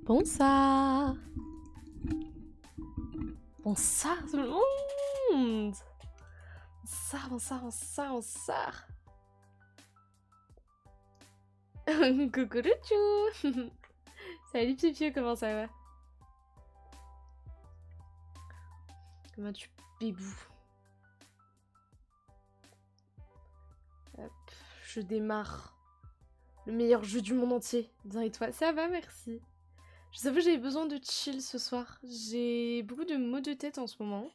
Bonsoir. Bonsoir tout le monde. Bonsoir, bonsoir, bonsoir, bonsoir. Coucou le chou. Salut Pipiou, comment ça va? Comment tu bébou? Hop, je démarre. Le meilleur jeu du monde entier. Bien et toi? Ça va, merci. Je savais que j'avais besoin de chill ce soir. J'ai beaucoup de maux de tête en ce moment.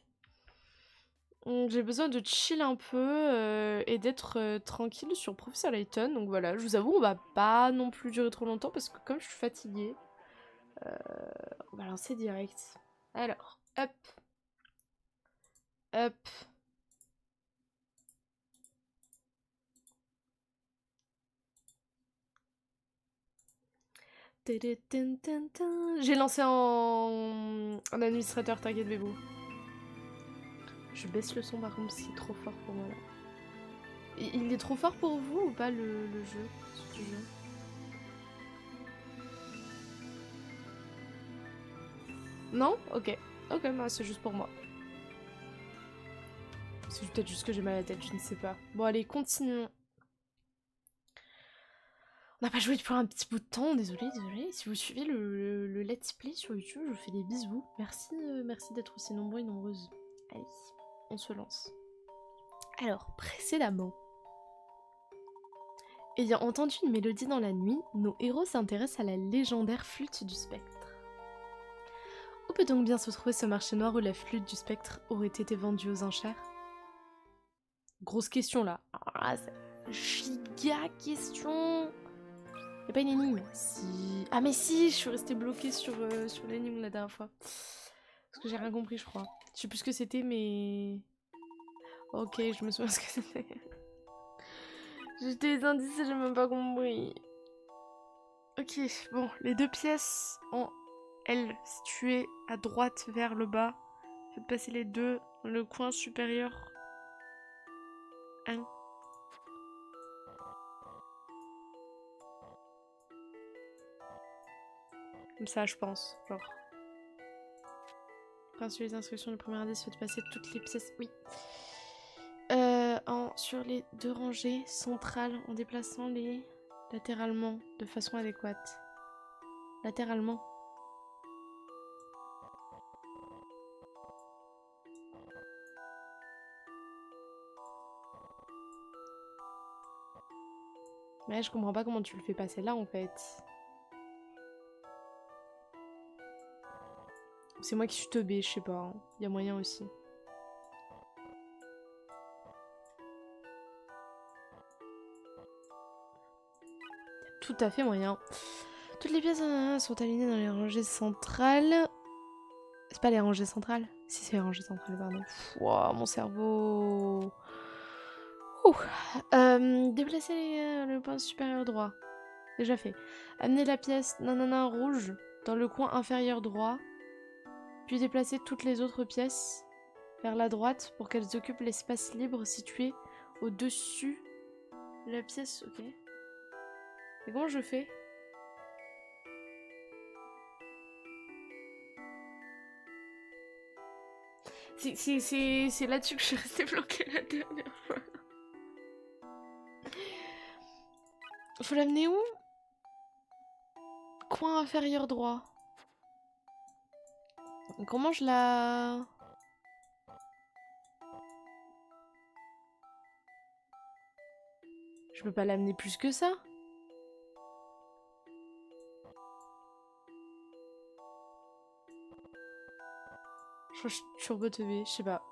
J'ai besoin de chill un peu et d'être tranquille sur Professor Layton. Donc voilà, je vous avoue, on va pas non plus durer trop longtemps parce que comme je suis fatiguée, on va lancer direct. Alors, hop. Hop. J'ai lancé en administrateur, t'inquiète bébou. Je baisse le son par contre, c'est trop fort pour moi là. Il est trop fort pour vous ou pas le jeu, ce jeu? Non? Ok. Ok, bah c'est juste pour moi. C'est peut-être juste que j'ai mal à la tête, je ne sais pas. Bon allez, continuons. On n'a pas joué depuis un petit bout de temps, désolé. Si vous suivez le let's play sur YouTube, je vous fais des bisous. Merci, merci d'être aussi nombreux et nombreuses. Allez, on se lance. Alors, précédemment, ayant entendu une mélodie dans la nuit, nos héros s'intéressent à la légendaire flûte du spectre. Où peut donc bien se trouver ce marché noir où la flûte du spectre aurait été vendue aux enchères? Grosse question là. Ah, c'est giga question. Y'a pas une énigme? Si. Ah mais si, je suis restée bloquée sur l'énigme la dernière fois. Parce que j'ai rien compris, je crois. Je sais plus ce que c'était, mais... Ok, je me souviens ce que c'était. J'ai jeté les indices et j'ai même pas compris. Ok, bon, les deux pièces en L situées à droite vers le bas. Faites passer les deux dans le coin supérieur. 1. Comme ça, je pense. Genre. Enfin, sur les instructions du premier indice, faites passer toutes les pièces. Oui. Sur les deux rangées centrales en déplaçant les latéralement de façon adéquate. Latéralement. Mais je comprends pas comment tu le fais passer là en fait. C'est moi qui suis teubée, je sais pas. Hein. Y a moyen aussi. Tout à fait moyen. Toutes les pièces sont alignées dans les rangées centrales. C'est pas les rangées centrales? Si, c'est les rangées centrales, pardon. Wow, mon cerveau. Déplacer le point supérieur droit. Déjà fait. Amener la pièce nanana rouge dans le coin inférieur droit. Puis déplacer toutes les autres pièces vers la droite pour qu'elles occupent l'espace libre situé au-dessus de la pièce. Ok. Et comment je fais? C'est là-dessus que je suis restée bloquée la dernière fois. Faut l'amener où? Coin inférieur droit. Comment je la... Je peux pas l'amener plus que ça? Je crois que je suis turbo teubée, je sais pas.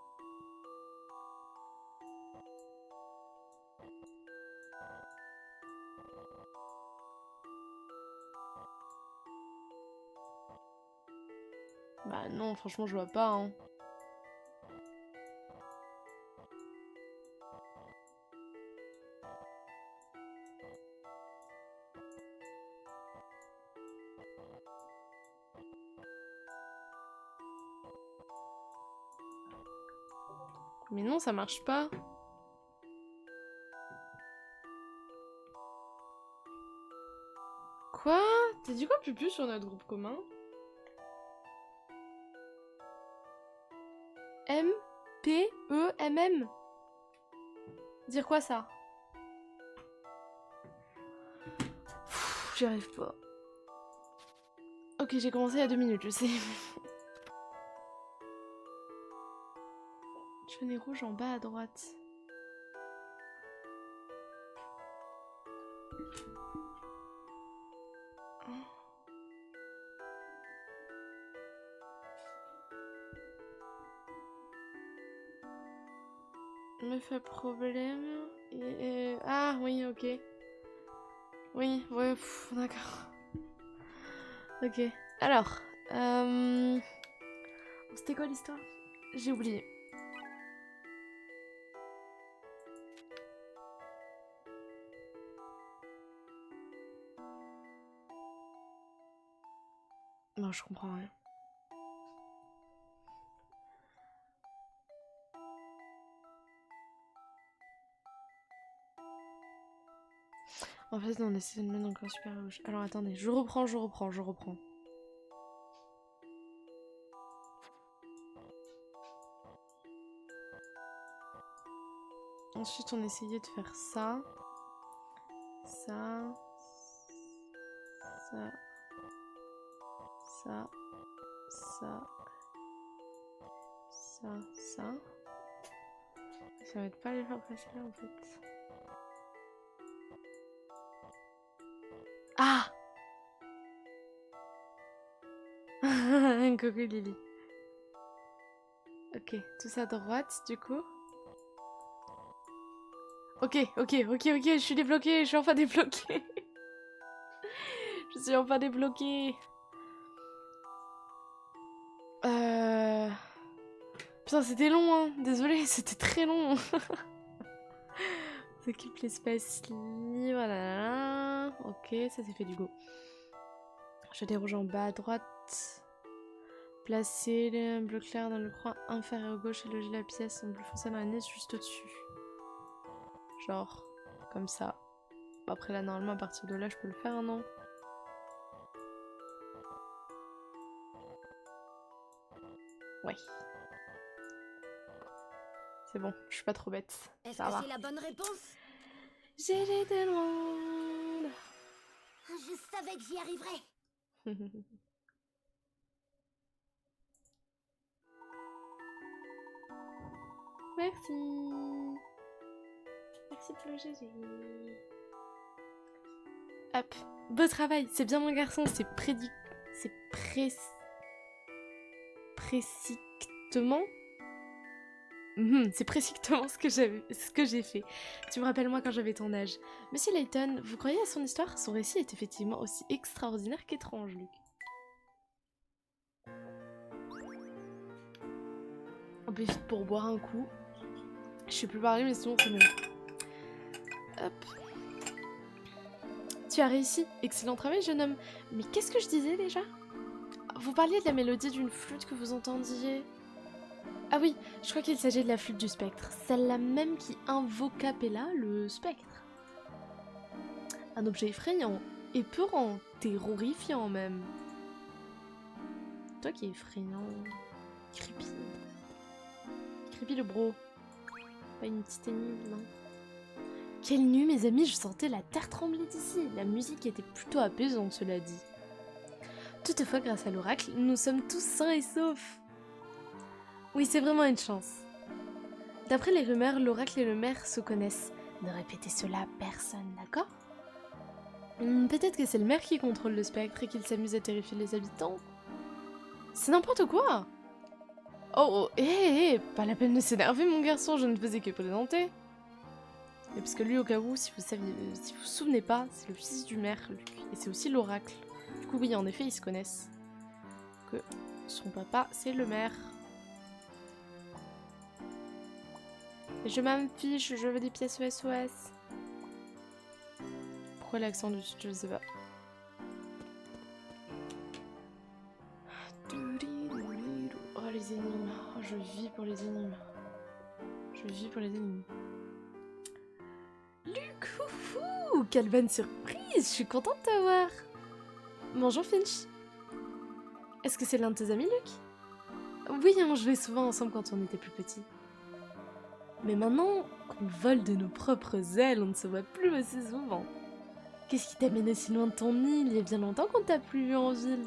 Bah non, franchement, je vois pas, hein. Mais non, ça marche pas. Quoi? T'as dit quoi Pupu sur notre groupe commun? M-P-E-M-M. Dire quoi ça? J'y arrive pas. Ok, j'ai commencé il y a 2 minutes, je sais. Chenet rouge en bas à droite. Me fait problème. Ah oui, ok. Oui, ouais, d'accord. Ok. Alors, c'était quoi l'histoire? J'ai oublié. Non, je comprends rien. En fait, on essaie de mettre encore super rouge. Alors attendez, je reprends. Ensuite, on essayait de faire ça. Ça. Ça. Ça. Ça. Ça. Ça. Ça va être pas les faire passer là en fait. Ah! Coucou Lily. Ok, tout ça à droite du coup. Ok, je suis débloquée, je suis enfin débloquée. Je suis enfin débloquée. Putain, c'était long, hein. Désolée, c'était très long. On s'occupe l'espace libre, voilà. Ok, ça c'est fait du go. Jeter rouge en bas à droite. Placer le bleu clair dans le coin inférieur gauche et loger la pièce en bleu foncé dans la niche juste au-dessus. Genre, comme ça. Après là, normalement, à partir de là, je peux le faire, non? Ouais. C'est bon, je suis pas trop bête. Est-ce Ça que va. c'est la bonne réponse? J'ai été loin. Je savais que j'y arriverais. Merci. Merci pour le GG. Hop. Beau travail. C'est bien mon garçon. C'est précisément. C'est précisément ce que j'ai fait. Tu me rappelles moi quand j'avais ton âge. Monsieur Layton, vous croyez à son histoire? Son récit est effectivement aussi extraordinaire qu'étrange, Luc. On peut vite pour boire un coup. Je sais plus parler mais sinon c'est bon. Hop. Tu as réussi. Excellent travail, jeune homme. Mais qu'est-ce que je disais déjà? Vous parliez de la mélodie d'une flûte que vous entendiez. Ah oui, je crois qu'il s'agit de la flûte du spectre. Celle-là même qui invoqua Pella, le spectre. Un objet effrayant, épeurant, terrorifiant même. Toi qui es effrayant. Creepy. Creepy le bro. Pas une petite énigme, non. Quelle nuit, mes amis, je sentais la terre trembler d'ici. La musique était plutôt apaisante, cela dit. Toutefois, grâce à l'oracle, nous sommes tous sains et saufs. Oui, c'est vraiment une chance. D'après les rumeurs, l'oracle et le maire se connaissent. Ne répétez cela à personne, d'accord? Peut-être que c'est le maire qui contrôle le spectre et qu'il s'amuse à terrifier les habitants. C'est n'importe quoi! Oh, pas la peine de s'énerver, mon garçon, je ne faisais que plaisanter. Et parce que lui, au cas où, si vous souvenez pas, c'est le fils du maire, Luc. Et c'est aussi l'oracle. Du coup, oui, en effet, ils se connaissent. Que son papa, c'est le maire. Et je m'en fiche, je veux des pièces SOS. Pourquoi l'accent du sud, je sais pas. Oh, les énigmes. Oh, je vis pour les énigmes. Je vis pour les énigmes. Luc, oufou! Quelle bonne surprise! Je suis contente de te voir! Bonjour Finch. Est-ce que c'est l'un de tes amis, Luke? Oui, on jouait souvent ensemble quand on était plus petits. Mais maintenant qu'on vole de nos propres ailes, on ne se voit plus aussi souvent. Qu'est-ce qui t'amène aussi loin de ton nid? Il y a bien longtemps qu'on t'a plus vu en ville.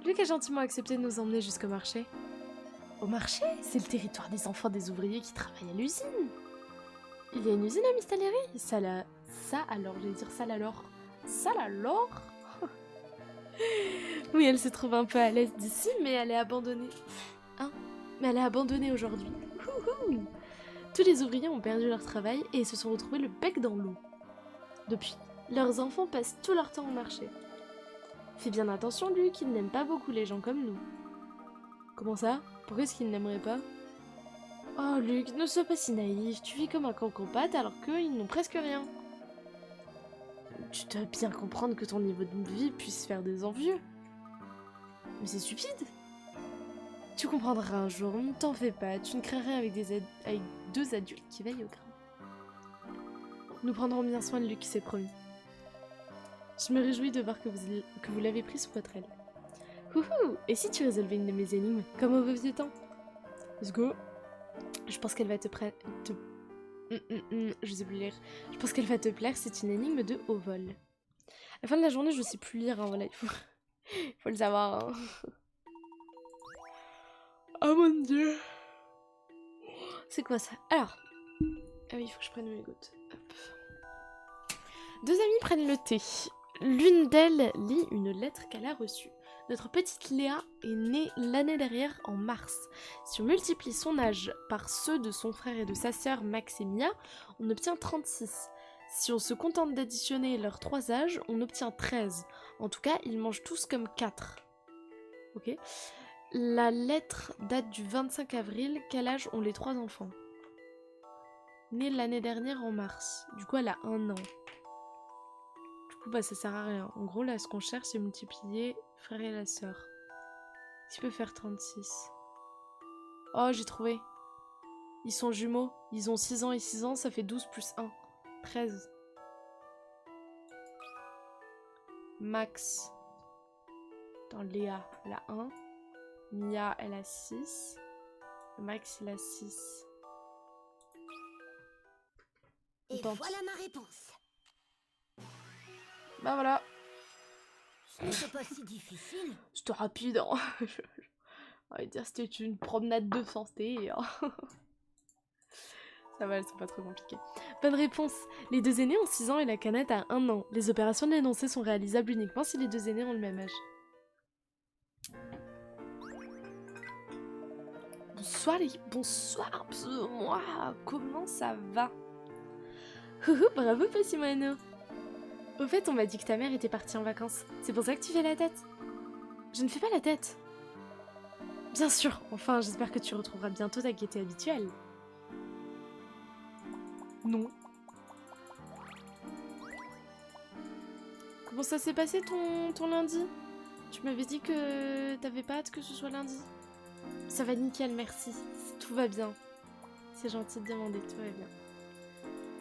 Luke a gentiment accepté de nous emmener jusqu'au marché. Au marché? C'est le territoire des enfants des ouvriers qui travaillent à l'usine. Il y a une usine à Mystalerie? Ça alors, j'allais dire ça alors. Ça alors? Oui, elle se trouve un peu à l'est d'ici, mais elle est abandonnée. Hein? Mais elle est abandonnée aujourd'hui. Wouhou! Tous les ouvriers ont perdu leur travail et se sont retrouvés le bec dans l'eau. Depuis, leurs enfants passent tout leur temps au marché. Fais bien attention, lui, qu'il n'aime pas beaucoup les gens comme nous. Comment ça? Pourquoi est-ce qu'il n'aimerait pas? Oh, Luc, ne sois pas si naïf. Tu vis comme un cancan-pâte alors qu'eux, ils n'ont presque rien. Tu dois bien comprendre que ton niveau de vie puisse faire des envieux. Mais c'est stupide. Tu comprendras un jour, ne t'en fais pas. Tu ne crains rien avec, avec deux adultes qui veillent au grain. Nous prendrons bien soin de Luc, c'est promis. Je me réjouis de voir que vous l'avez pris sous votre aile. Houhou! Et si tu résolvais une de mes énigmes, comme au vieux temps? Let's go! Je pense qu'elle va te je sais plus lire. Je pense qu'elle va te plaire, c'est une énigme de haut vol. À la fin de la journée, je sais plus lire, hein, voilà, il faut le savoir. Hein. Oh mon dieu! C'est quoi ça? Alors. Ah oui, il faut que je prenne mes gouttes. Hop. Deux amies prennent le thé. L'une d'elles lit une lettre qu'elle a reçue. Notre petite Léa est née l'année dernière en mars. Si on multiplie son âge par ceux de son frère et de sa sœur Max et Mia, on obtient 36. Si on se contente d'additionner leurs 3 âges, on obtient 13. En tout cas, ils mangent tous comme 4. Ok. La lettre date du 25 avril. Quel âge ont les 3 enfants? Née l'année dernière en mars. Du coup, elle a 1 an. Du coup, bah ça sert à rien. En gros, là, ce qu'on cherche, c'est multiplier frère et la sœur. Qui peut faire 36? Oh, j'ai trouvé. Ils sont jumeaux. Ils ont 6 ans et 6 ans, ça fait 12 plus 1. 13. Max. Dans Léa, elle a 1. Mia, elle a 6. Max, il a 6. Et voilà ma réponse. Bah voilà. C'était pas si difficile. C'était rapide, hein. On va dire c'était une promenade de santé. Hein. Ça va, elles sont pas trop compliquées. Bonne réponse. Les deux aînés ont 6 ans et la canette a 1 an. Les opérations de l'énoncé sont réalisables uniquement si les deux aînés ont le même âge. Bonsoir bonsoir, moi. Comment ça va? Bravo Passimoano. Au fait, on m'a dit que ta mère était partie en vacances. C'est pour ça que tu fais la tête? Je ne fais pas la tête. Bien sûr. Enfin, j'espère que tu retrouveras bientôt ta gaieté habituelle. Non. Comment ça s'est passé ton lundi? Tu m'avais dit que t'avais pas hâte que ce soit lundi. Ça va nickel, merci. Tout va bien. C'est gentil de demander, tout va bien.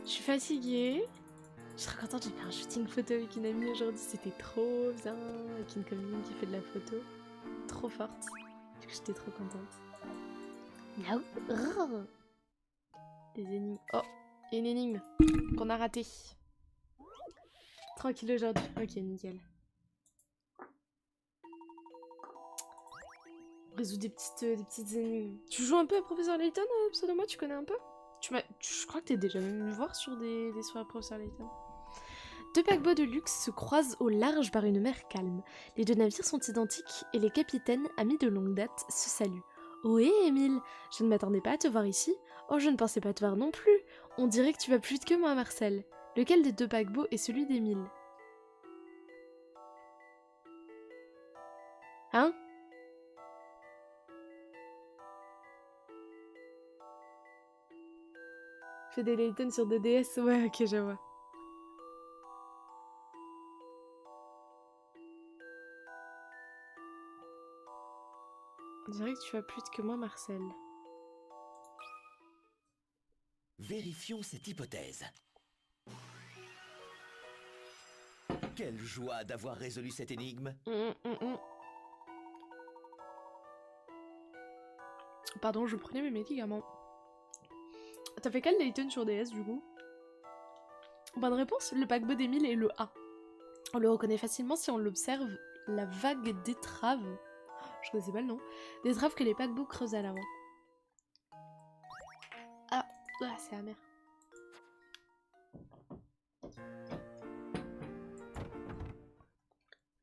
Je suis fatiguée. Je suis trop contente, j'ai fait un shooting photo avec une amie aujourd'hui, c'était trop bien. Avec une copine qui fait de la photo. Trop forte. Du coup, j'étais trop contente. Miaou. Des énigmes. Oh, il y a une énigme qu'on a ratée. Tranquille aujourd'hui. Ok, nickel. On résout des petites énigmes. Tu joues un peu à Professeur Layton, Pseudoma? Tu connais un peu? Je crois que t'es déjà venu me voir sur des soirées Professeur Layton. Deux paquebots de luxe se croisent au large par une mer calme. Les deux navires sont identiques et les capitaines, amis de longue date, se saluent. Oh hé, Émile, je ne m'attendais pas à te voir ici. Oh, je ne pensais pas te voir non plus. On dirait que tu vas plus vite que moi, Marcel. Lequel des deux paquebots est celui d'Émile? Hein? Fais des Layton sur 2DS? Ouais, ok, je vois. On dirait que tu vas plus vite que moi, Marcel. Vérifions cette hypothèse. Quelle joie d'avoir résolu cette énigme. Pardon, je prenais mes médicaments. T'as fait quel Layton sur DS du coup? Bonne réponse, le paquebot d'Emile est le A. On le reconnaît facilement si on l'observe, la vague d'étraves, je connaissais pas le nom, d'étraves que les paquebots creusent à l'avant. Ah, c'est amer.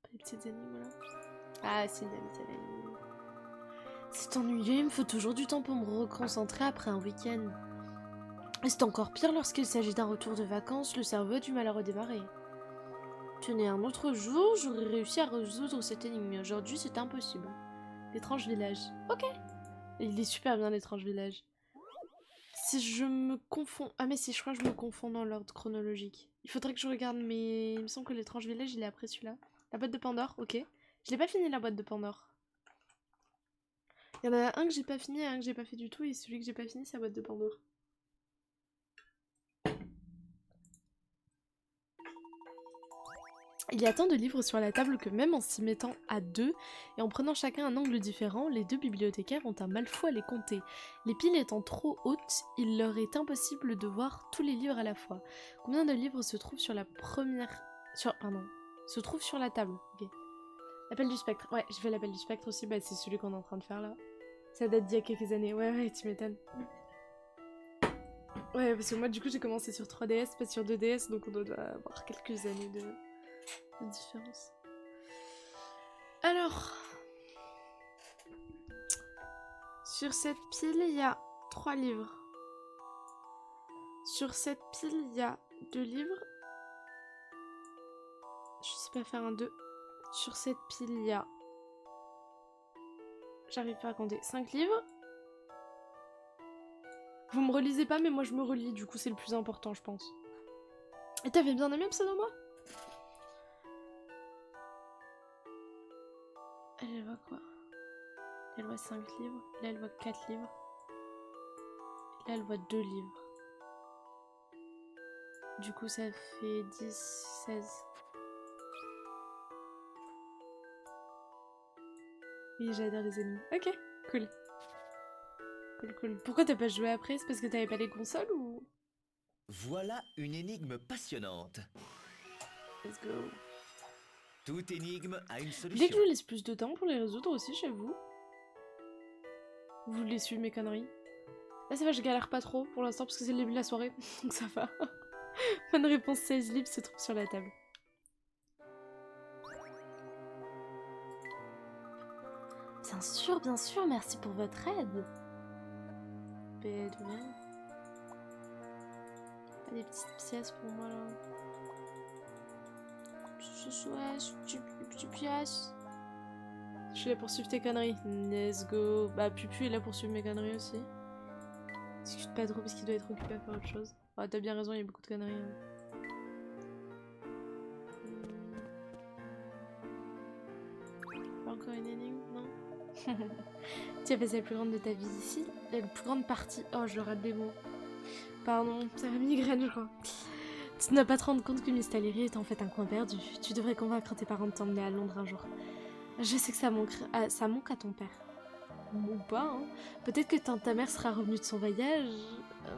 Pas les petites énigmes là. Ah si, d'habitude l'énigme. C'est ennuyeux, il me faut toujours du temps pour me reconcentrer après un week-end. Et c'est encore pire lorsqu'il s'agit d'un retour de vacances, le cerveau a du mal à redémarrer. Tenez, un autre jour, j'aurais réussi à résoudre cette énigme. Aujourd'hui, c'est impossible. L'étrange village. Ok. Il est super bien, l'étrange village. Si je me confonds... Ah mais si, je crois que je me confonds dans l'ordre chronologique. Il faudrait que je regarde, mais il me semble que l'étrange village, il est après celui-là. La boîte de Pandore, ok. Je l'ai pas fini, la boîte de Pandore. Il y en a un que j'ai pas fini et un que j'ai pas fait du tout, et celui que j'ai pas fini, c'est la boîte de Pandore. Il y a tant de livres sur la table que même en s'y mettant à deux et en prenant chacun un angle différent, les deux bibliothécaires ont un mal fou à les compter. Les piles étant trop hautes, il leur est impossible de voir tous les livres à la fois. Combien de livres se trouvent sur la première... se trouvent sur la table. Ok. L'appel du spectre. Ouais, je fais l'appel du spectre aussi, bah c'est celui qu'on est en train de faire là. Ça date d'il y a quelques années. Ouais, tu m'étonnes. Ouais, parce que moi du coup j'ai commencé sur 3DS, pas sur 2DS, donc on doit avoir quelques années de différence. Alors, sur cette pile, il y a 3 livres. Sur cette pile, il y a 2 livres. Je sais pas faire un 2. Sur cette pile, il y a... J'arrive pas à compter. 5 livres. Vous me relisez pas, mais moi je me relis, du coup c'est le plus important, je pense. Et t'avais bien aimé Pseudoma? Elle voit quoi? Elle voit 5 livres. Là elle voit 4 livres. Et là elle voit 2 livres. Du coup ça fait 10, 16. Oui, j'adore les ennemis. Ok, cool. Cool. Pourquoi t'as pas joué après? C'est parce que t'avais pas les consoles ou... Voilà une énigme passionnante. Let's go. Toute énigme a une Dès que solution. je vous laisse plus de temps pour les résoudre aussi chez vous. Vous voulez suivre mes conneries? Là ça va, je galère pas trop pour l'instant parce que c'est le début de la soirée. Donc ça va. Bonne réponse, 16 livres se trouve sur la table. Bien sûr, merci pour votre aide. Mais de rien. Pas des petites pièces pour moi là. Petites pièces. Je suis là pour suivre tes conneries. Let's go. Bah, Pupu est là pour suivre mes conneries aussi. Discute pas trop parce qu'il doit être occupé à faire autre chose. Ah, t'as bien raison, il y a beaucoup de conneries. Hein. Pas encore une énigme, non? Tu as passé la plus grande de ta vie ici? La plus grande partie. Oh, je rate des mots. Pardon, ça va migraine, je crois. Tu n'as pas te rendre compte que Miss Tallery est en fait un coin perdu. Tu devrais convaincre tes parents de t'emmener à Londres un jour. Je sais que ça manque à ton père. Ou pas, hein. Peut-être que ta mère sera revenue de son voyage.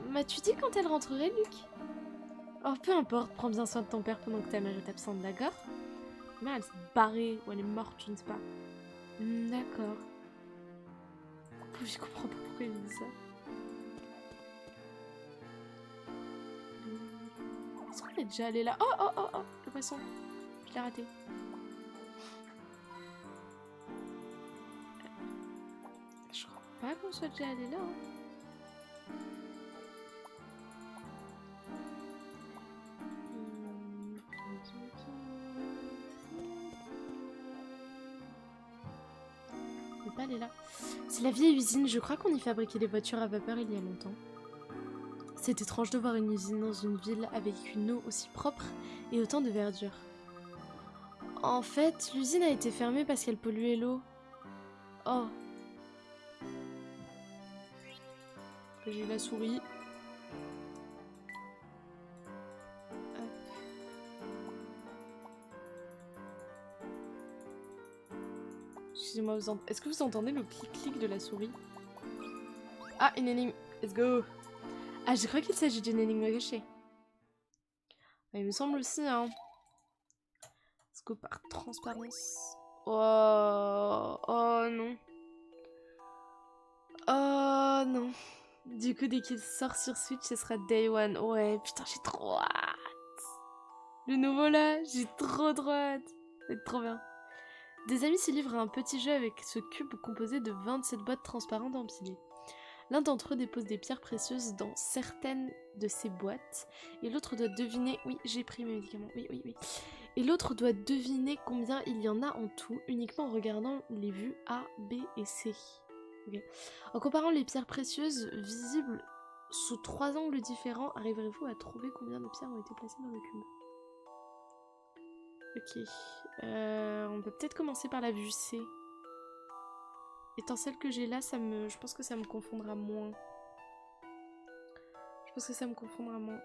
M'as-tu dit quand elle rentrerait, Luc? Oh, peu importe, prends bien soin de ton père pendant que ta mère est absente, d'accord? Mais elle s'est barrée, ou elle est morte, je ne sais pas. D'accord. Je comprends pas pourquoi il dit ça. Est-ce qu'on est déjà allé là? Oh, le poisson. Je l'ai raté. Je crois pas qu'on soit déjà allé là. On peut pas aller là. C'est la vieille usine, je crois qu'on y fabriquait des voitures à vapeur il y a longtemps. C'est étrange de voir une usine dans une ville avec une eau aussi propre et autant de verdure. En fait, l'usine a été fermée parce qu'elle polluait l'eau. Oh. J'ai la souris. Hop. Est-ce que vous entendez le clic-clic de la souris? Ah, une énigme. Let's go. Ah, je crois qu'il s'agit d'une énigme cachée. Ah, il me semble aussi, hein. Let's go par transparence. Oh, oh non. Oh non. Du coup, dès qu'il sort sur Switch, ce sera Day One. Ouais, putain, j'ai trop hâte. Le nouveau là, j'ai trop hâte. Ça va être trop bien. Des amis se livrent à un petit jeu avec ce cube composé de 27 boîtes transparentes empilées. L'un d'entre eux dépose des pierres précieuses dans certaines de ces boîtes, et l'autre doit deviner... Oui, j'ai pris mes médicaments, oui. Et l'autre doit deviner combien il y en a en tout, uniquement en regardant les vues A, B et C. Okay. En comparant les pierres précieuses visibles sous 3 angles différents, arriverez-vous à trouver combien de pierres ont été placées dans le cube? Ok. On peut peut-être commencer par la vue C. Étant celle que j'ai là, je pense que ça me confondra moins.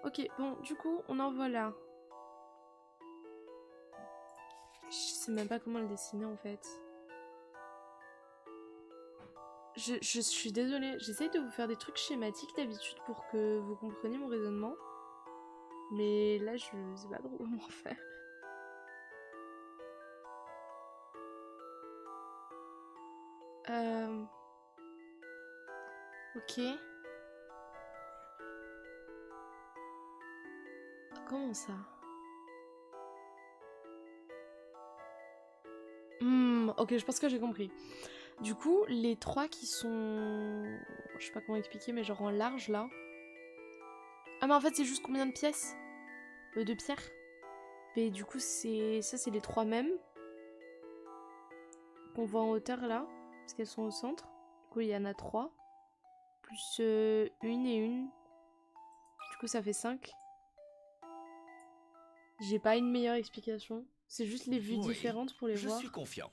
Ok, bon, du coup, on envoie là. Je sais même pas comment le dessiner, en fait. Je suis désolée, j'essaye de vous faire des trucs schématiques d'habitude pour que vous compreniez mon raisonnement. Mais là, je sais pas trop comment faire. Ok. Comment ça? Ok, je pense que j'ai compris. Du coup, les 3 qui sont... Je sais pas comment expliquer, mais genre en large, là. Ah, mais en fait, c'est juste combien de pièces? De pierres. Et du coup, ça, c'est les 3 mêmes. Qu'on voit en hauteur, là. Parce qu'elles sont au centre. Du coup, il y en a 3. Plus une et une. Du coup, ça fait 5. J'ai pas une meilleure explication. C'est juste les vues différentes pour les voir. Je suis confiant.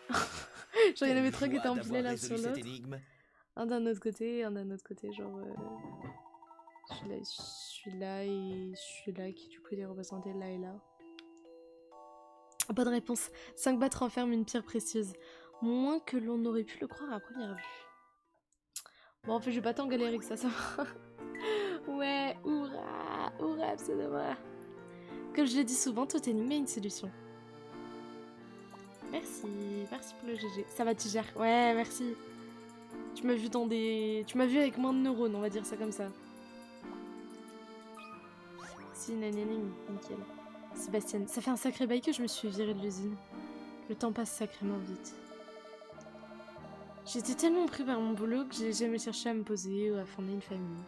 Genre, il y en avait 3 qui étaient empilés l'un sur l'autre. Énigme. Un d'un autre côté, un d'un autre côté. Genre, celui-là et celui-là qui, du coup, est représenté là et là. Bonne réponse. 5 boîtes renferment une pierre précieuse. Moins que l'on aurait pu le croire à première vue. Bon, en fait, je vais pas tant galérer que ça va. Ouais, hurrah, hurrah, absolument. Comme je le dis souvent, toute énigme a une solution. Merci pour le GG. Ça va, tu gères. Ouais, merci. Tu m'as vu avec moins de neurones, on va dire ça comme ça. C'est une énigme, nickel. Sébastien, ça fait un sacré bail que je me suis virée de l'usine. Le temps passe sacrément vite. J'étais tellement pris par mon boulot que j'ai jamais cherché à me poser ou à fonder une famille.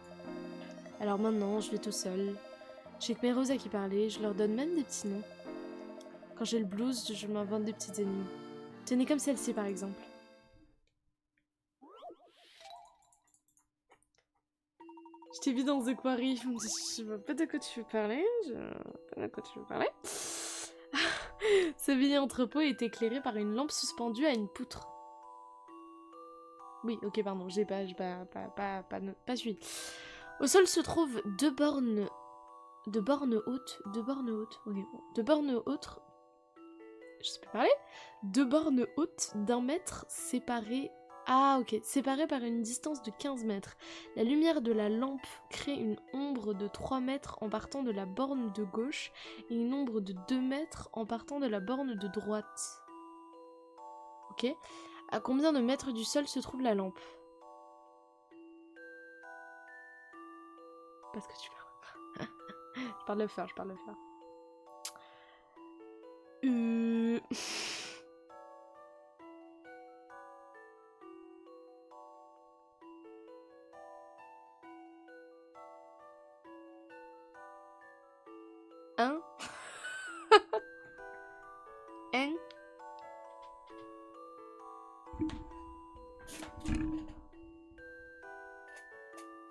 Alors maintenant, je vis tout seul. J'ai que mes roses à qui parler, je leur donne même des petits noms. Quand j'ai le blues, je m'invente des petites énigmes. Tenez comme celle-ci par exemple. Je t'ai vu dans The Quarry, je me dis, je vois pas de quoi tu veux parler, Ce vieil entrepôt est éclairé par une lampe suspendue à une poutre. Oui, ok, pardon, j'ai pas suivi. Au sol se trouvent deux bornes hautes, ok, bon, deux bornes hautes, je sais pas parler, deux bornes hautes d'1 mètre séparées. Ah, ok. Séparées par une distance de 15 mètres. La lumière de la lampe crée une ombre de 3 mètres en partant de la borne de gauche et une ombre de 2 mètres en partant de la borne de droite. Ok. À combien de mètres du sol se trouve la lampe? Parce que tu parles. Je parle de faire. Un.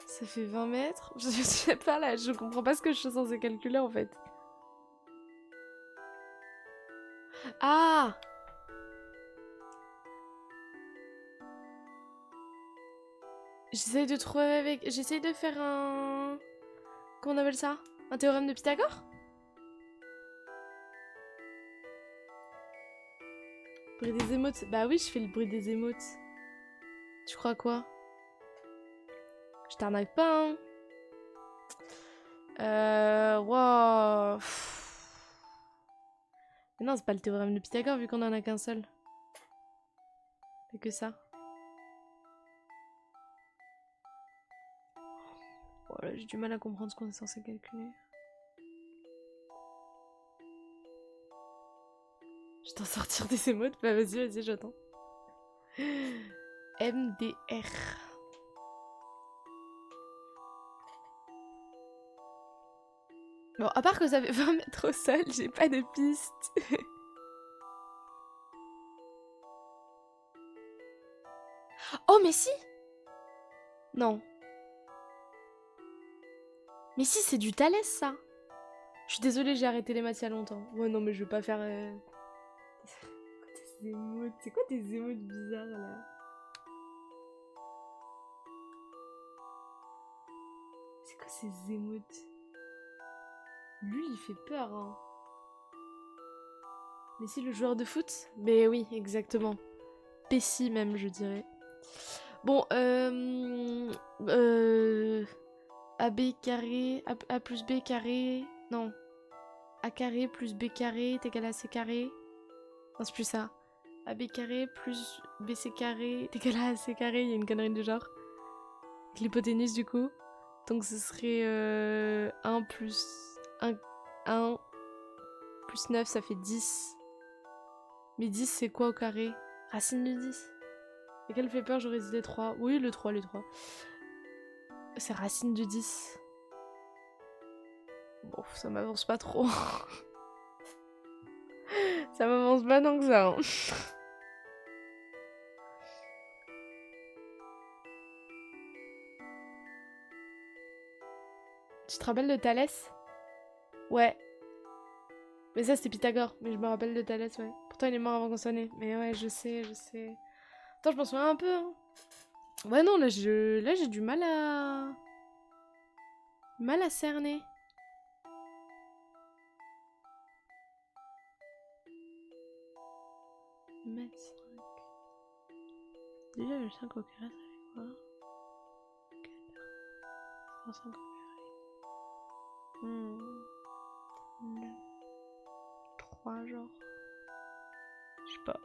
Ça fait 20 mètres? Je sais pas là, je comprends pas ce que je suis censée calculer en fait. Ah! J'essaye de trouver avec... J'essaye de faire un... Comment on appelle ça? Un théorème de Pythagore? Bruit des émotes. Bah oui, je fais le bruit des émotes. Tu crois quoi? Je t'arnaque pas, hein. Wow. Mais non, c'est pas le théorème de Pythagore vu qu'on en a qu'un seul. C'est que ça. Voilà, j'ai du mal à comprendre ce qu'on est censé calculer. Je t'en sortir des émotes? Bah vas-y, vas-y, j'attends. MDR. Bon, à part que ça fait 20 mètres au sol, j'ai pas de piste. Oh, mais si! Non. Mais si, c'est du Thalès, ça. Je suis désolée, j'ai arrêté les maths il y a longtemps. Ouais, non, mais je vais pas faire... C'est quoi tes émotes bizarres, là? C'est quoi ces émotes? Lui, il fait peur, hein. Mais si, le joueur de foot? Mais oui, exactement. Pessi, même, je dirais. Bon, AB carré, A plus B carré... Non. A carré plus B carré est égal à C carré. Non, c'est plus ça. AB carré plus BC carré est égal à C carré. Il y a une connerie de genre. Avec l'hypoténuse, du coup. Donc ce serait 1 plus 1 plus 9, ça fait 10. Mais 10, c'est quoi au carré? Racine de 10. Et quel fait peur, j'aurais dit les 3. Oui, le 3, les 3. C'est racine de 10. Bon, ça m'avance pas trop. Ça m'avance pas tant que ça. Hein. Tu te rappelles de Thalès? Ouais. Mais ça, c'était Pythagore. Mais je me rappelle de Thalès, ouais. Pourtant, il est mort avant qu'on soit né. Mais ouais, je sais, je sais. Attends, je m'en souviens un peu. Hein. Ouais, non, là, j'ai du mal à... Mal à cerner. Mettre 5. Déjà, le 5 au carré, ça fait quoi? 4. 5 au carré. 3, genre. Je sais pas.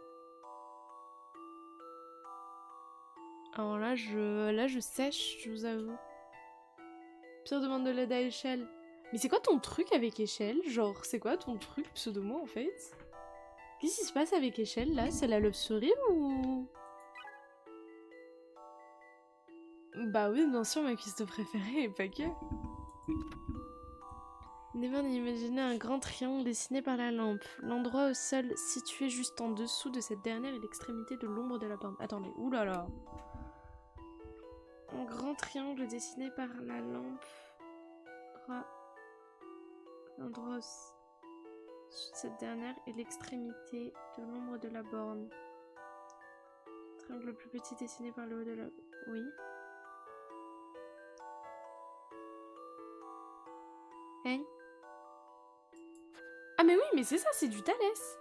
Alors là, je sèche, je vous avoue. Pierre demande de l'aide à échelle. Mais c'est quoi ton truc avec échelle? Genre, c'est quoi ton truc pseudo-moi en fait? Qu'est-ce qui se passe avec échelle là? C'est la love story ou... Bah oui, bien sûr, ma cuistot préférée, et pas que. Never d'imaginer un grand triangle dessiné par la lampe. L'endroit au sol situé juste en dessous de cette dernière est l'extrémité de l'ombre de la bande. Attendez, oulala. Un grand triangle dessiné par la lampe. L'endroit au sous de cette dernière est l'extrémité de l'ombre de la borne. Triangle le plus petit dessiné par le haut de la... Oui. Hein? Ah mais oui, mais c'est ça, c'est du Thalès.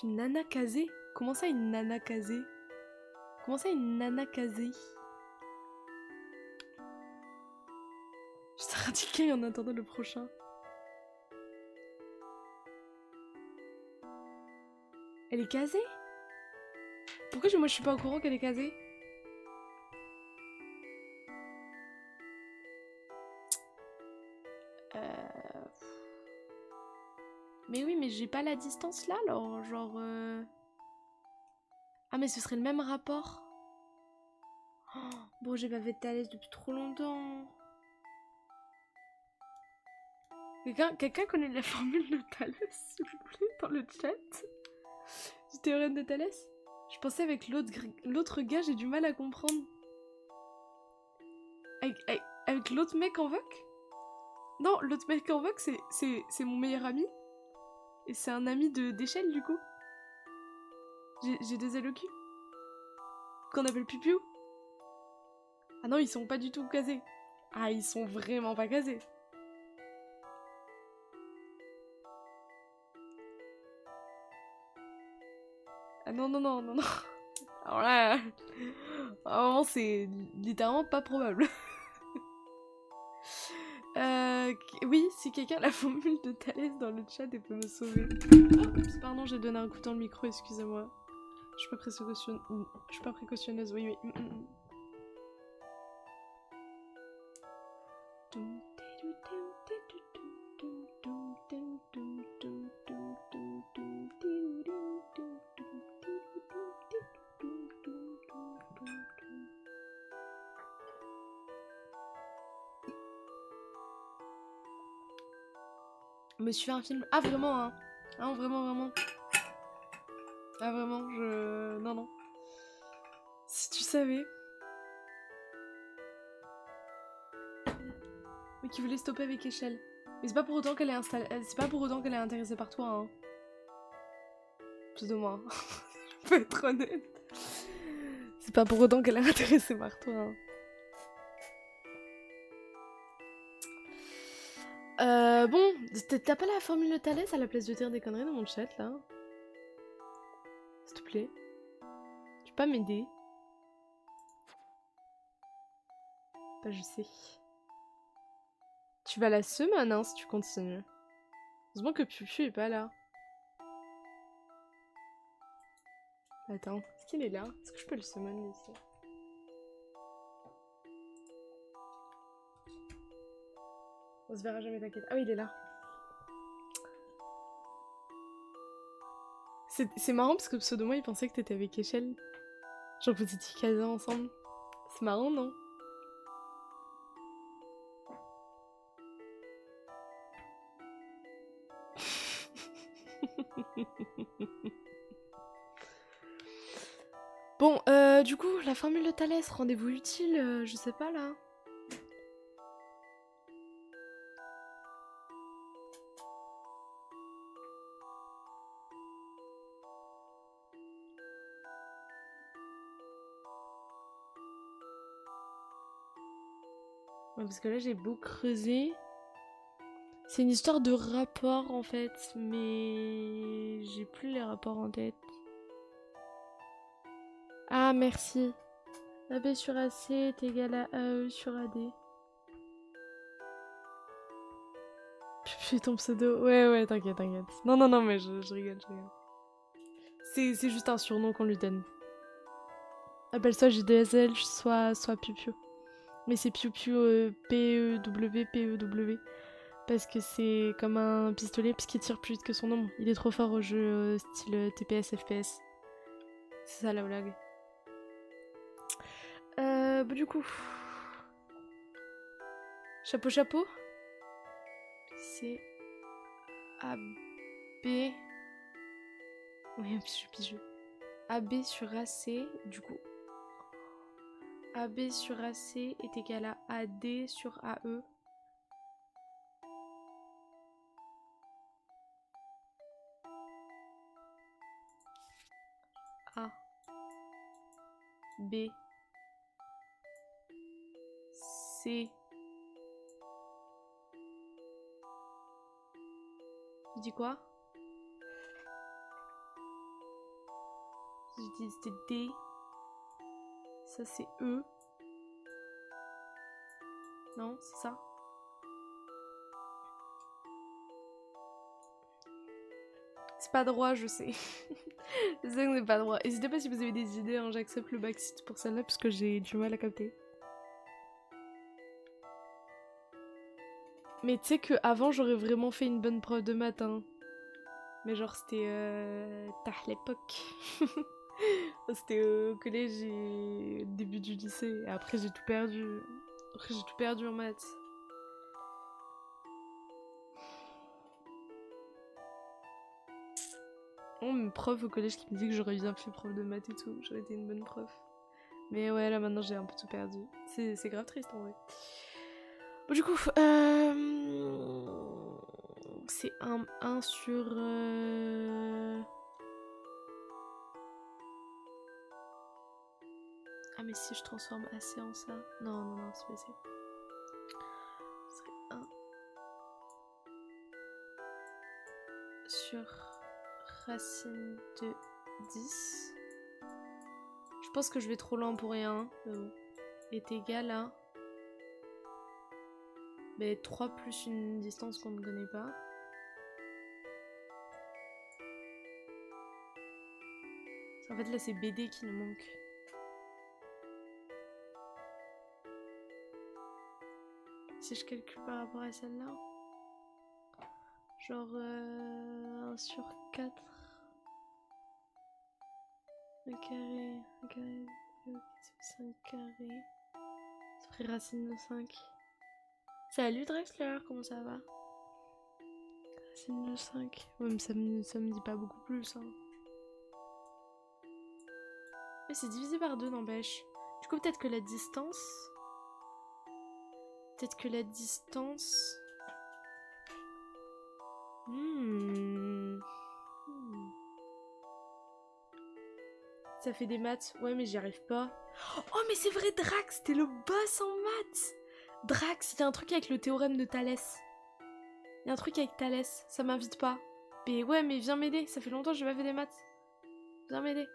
Une nana casée? Comment ça une nana casée? Comment ça une nana casée? Je t'ai radiqué en attendant le prochain. Elle est casée? Pourquoi moi je suis pas au courant qu'elle est casée? Mais oui, mais j'ai pas la distance là, alors genre... Ah mais ce serait le même rapport. Oh, bon, j'ai pas fait de Thalès depuis trop longtemps. Quelqu'un connaît la formule de Thalès, s'il vous plaît, dans le chat? Du théorème de Thalès? Je pensais avec l'autre gars, j'ai du mal à comprendre. Avec l'autre mec en voc? Non, l'autre mec en voc, c'est mon meilleur ami. Et c'est un ami d'échelle, du coup. J'ai des LEQ. Qu'on appelle Pipiou. Ah non, ils sont pas du tout casés. Ah, ils sont vraiment pas casés. Ah non, non, non, non, non. Alors là, vraiment, c'est littéralement pas probable. Oui, si quelqu'un a la formule de Thalès dans le chat, elle peut me sauver. Oups, pardon, j'ai donné un coup dans le micro, excusez-moi. Je suis pas précautionneuse, oui, oui. Me suis fait un film. Ah, vraiment, hein. Ah, vraiment, vraiment. Ah, vraiment, Non, non. Si tu savais. Mais qui voulait stopper avec échelle. Mais c'est pas pour autant qu'elle est installée. C'est pas pour autant qu'elle est intéressée par toi, hein. Plus de moi. Je peux être honnête. C'est pas pour autant qu'elle est intéressée par toi, hein. Bon, t'as pas la formule de Thalès à la place de dire des conneries dans mon chat, là? S'il te plaît. Tu peux pas m'aider? Bah, je sais. Tu vas la semaine, hein, si tu continues. Heureusement que Pupu est pas là. Attends, est-ce qu'il est là? Est-ce que je peux le summon ici? On se verra jamais, t'inquiète. Ah oui, il est là. C'est marrant parce que pseudo-moi, il pensait que t'étais avec Echelle. Genre que vous étiez casés ensemble. C'est marrant, non? Bon, du coup, la formule de Thalès, rendez-vous utile, je sais pas là. Ouais, parce que là, j'ai beau creuser. C'est une histoire de rapport en fait, mais j'ai plus les rapports en tête. Ah, merci. AB sur AC est égal à AE sur AD. Putain, ton pseudo. Ouais, ouais, t'inquiète, t'inquiète. Non, non, non, mais je rigole, je rigole. C'est juste un surnom qu'on lui donne. Appelle soit JDSL, soit Piu-Piu. Mais c'est Piu-Piu P-E-W, P-E-W. Parce que c'est comme un pistolet, puisqu'il tire plus vite que son ombre. Il est trop fort au jeu style TPS, FPS. C'est ça la blague. Bah du coup... Chapeau, chapeau. C'est... AB... Oui, un bijou. AB sur AC, du coup. AB sur AC est égal à AD sur AE. A. B. C. Je dis quoi? Je dis c'était D. Ça c'est E. Non, c'est ça. C'est pas droit, je sais. Je sais que c'est pas droit. N'hésitez pas si vous avez des idées, hein, j'accepte le backseat pour celle-là parce que j'ai du mal à capter. Mais tu sais que avant j'aurais vraiment fait une bonne preuve de maths, hein. Mais genre c'était tard l'époque. C'était au collège et au début du lycée. Et après j'ai tout perdu. Après j'ai tout perdu en maths. Oh, mes profs au collège qui me disaient que j'aurais bien fait prof de maths et tout. J'aurais été une bonne prof. Mais ouais, là maintenant j'ai un peu tout perdu. C'est grave triste en vrai. Bon, du coup, c'est un 1 sur... Ah mais si je transforme AC en ça... Non, non, non, c'est pas ça. Ce serait 1 sur racine de 10. Je pense que je vais trop loin pour rien. Est égal à... Mais 3 plus une distance qu'on ne connaît pas. En fait là c'est BD qui nous manque. Si je calcule par rapport à celle-là. Genre 1 sur 4. Un carré, 5 carrés. Ça ferait racine de 5. Salut Drexler, comment ça va? Racine de 5. Ouais, mais ça me dit pas beaucoup plus. Hein. Mais c'est divisé par 2, n'empêche. Du coup, peut-être que la distance... Ça fait des maths. Ouais, mais j'y arrive pas. Oh, mais c'est vrai, Drax, t'es le boss en maths. Drax, il y a un truc avec le théorème de Thalès. Il y a un truc avec Thalès, ça m'invite pas. Mais ouais, mais viens m'aider, ça fait longtemps que j'ai pas fait des maths. Viens m'aider.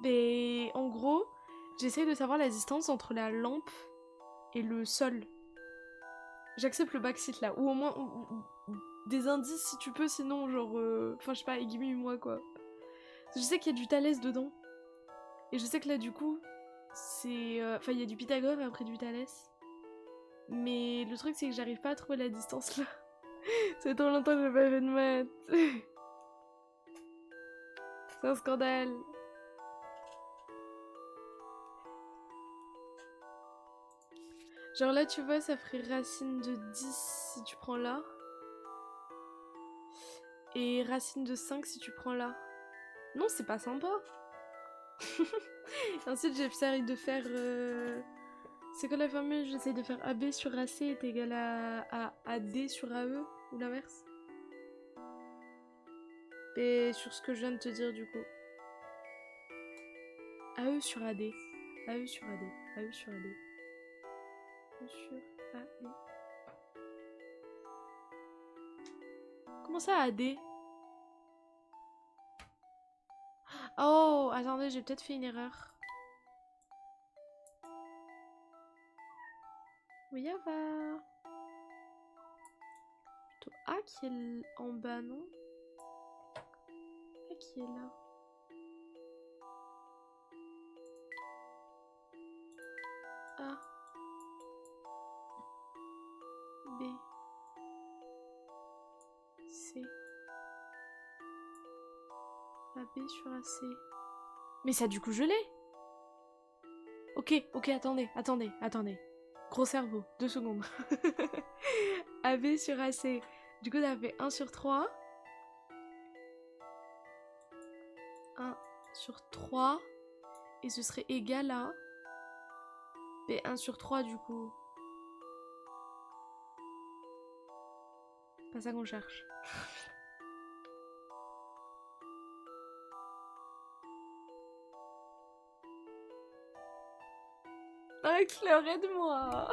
Mais en gros, j'essaye de savoir la distance entre la lampe et le sol. J'accepte le backseat là, ou au moins ou des indices si tu peux, sinon genre... Enfin je sais pas, aiguille-moi quoi. Je sais qu'il y a du Thalès dedans. Et je sais que là du coup, c'est... Enfin il y a du Pythagore et après du Thalès. Mais le truc c'est que j'arrive pas à trouver la distance là. Ça fait trop longtemps que j'ai pas fait de maths. C'est un scandale. Genre là tu vois ça ferait racine de 10 si tu prends là. Et racine de 5 si tu prends là. Non c'est pas sympa. Ensuite j'essaye de faire... C'est quoi la formule? J'essaye de faire AB sur AC est égal à AD sur AE ou l'inverse. Et sur ce que je viens de te dire du coup. AE sur AD. AE sur AD. AE sur AD. AE sur AD. Comment ça AD? Oh, attendez, j'ai peut-être fait une erreur. Oui, va. Plutôt A qui est en bas, non? A qui est là. A. B. C. AB sur AC. Mais ça, du coup, je l'ai. Ok, attendez. Gros cerveau, 2 secondes. AB sur AC. Du coup, ça fait 1 sur 3. 1 sur 3. Et ce serait égal à... Mais 1 sur 3, du coup. Pas ça qu'on cherche. Claire, aide-moi.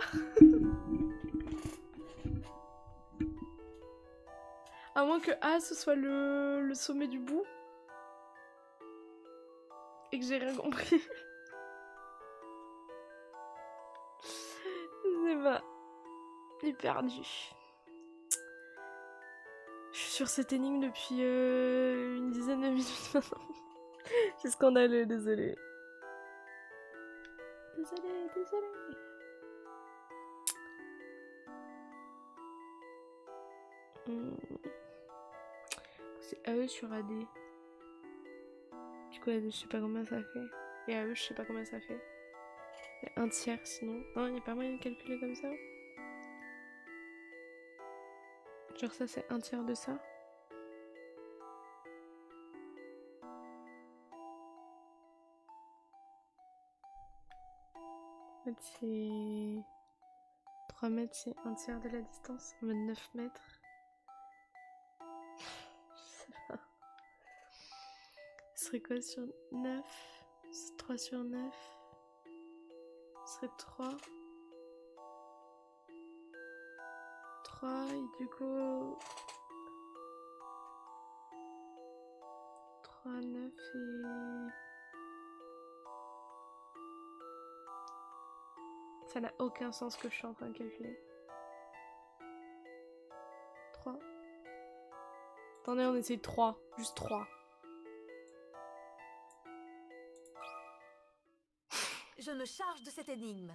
À moins que A ce soit le sommet du bout. Et que j'ai rien compris. Je sais pas. J'ai perdu. Je suis sur cette énigme depuis une dizaine de minutes maintenant. C'est scandaleux, désolé. Désolé. C'est AE sur AD. Du coup, AD, je sais pas combien ça fait. Et AE, je sais pas combien ça fait. Il y a 1/3 sinon. Non, il n'y a pas moyen de calculer comme ça. Genre ça, c'est 1/3 de ça. En fait, c'est... 3 mètres, c'est 1/3 de la distance. En mode 9 mètres. Je sais pas. Ce serait quoi sur 9? C'est 3 sur 9. Ce serait 3. 3 et du coup... 3, 9 et... Ça n'a aucun sens ce que je suis en train de calculer. 3. Attendez, on essaye 3. Juste 3. Je me charge de cette énigme.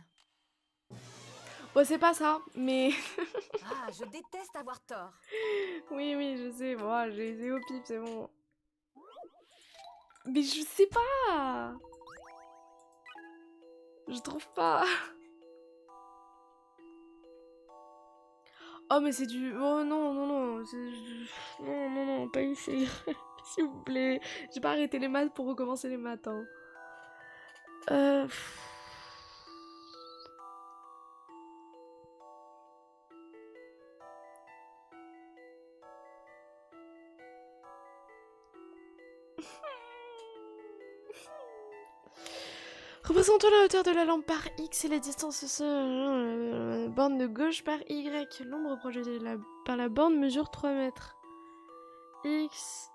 Bon, c'est pas ça, mais... Ah, je déteste avoir tort. oui, je sais. Bon, j'ai essayé au pif, c'est bon. Mais je sais pas. Je trouve pas. Oh, mais c'est du... Oh non, non. Non, pas ici. S'il vous plaît. J'ai pas arrêté les maths pour recommencer les maths. Hein. Représentons la hauteur de la lampe par X et la distance borne de gauche par Y. L'ombre projetée par la borne mesure 3 mètres. X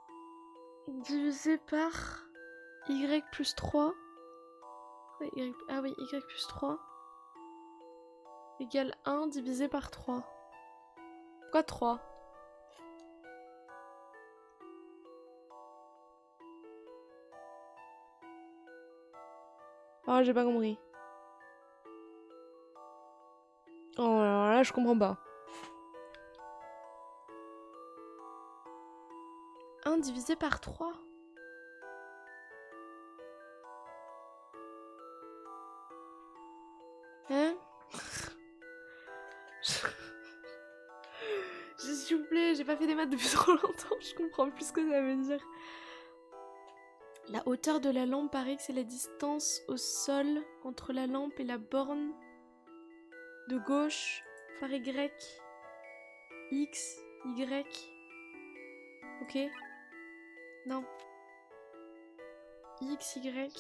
divisé par Y plus 3. Ah oui, Y plus 3. Égale 1 divisé par 3. Pourquoi 3? Ah, j'ai pas compris. Oh, alors là, je comprends pas. 1 divisé par 3. Hein? S'il vous plaît, j'ai pas fait des maths depuis trop longtemps, je comprends plus ce que ça veut dire. La hauteur de la lampe par X, c'est la distance au sol entre la lampe et la borne de gauche par Y. X, Y. Ok? Non. X, Y.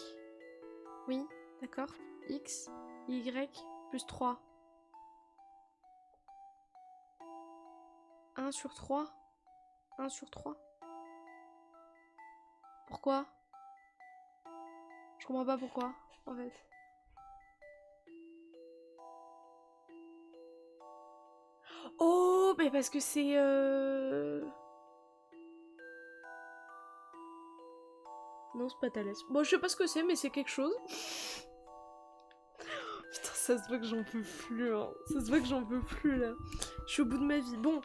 Oui, d'accord. X, Y, plus 3. 1 sur 3. 1 sur 3. Pourquoi? Je comprends pas pourquoi, en fait. Oh, mais parce que c'est... Non, c'est pas Thalès. Bon, je sais pas ce que c'est, mais c'est quelque chose. Putain, ça se voit que j'en peux plus, hein. Ça se voit que j'en peux plus, là. Je suis au bout de ma vie. Bon,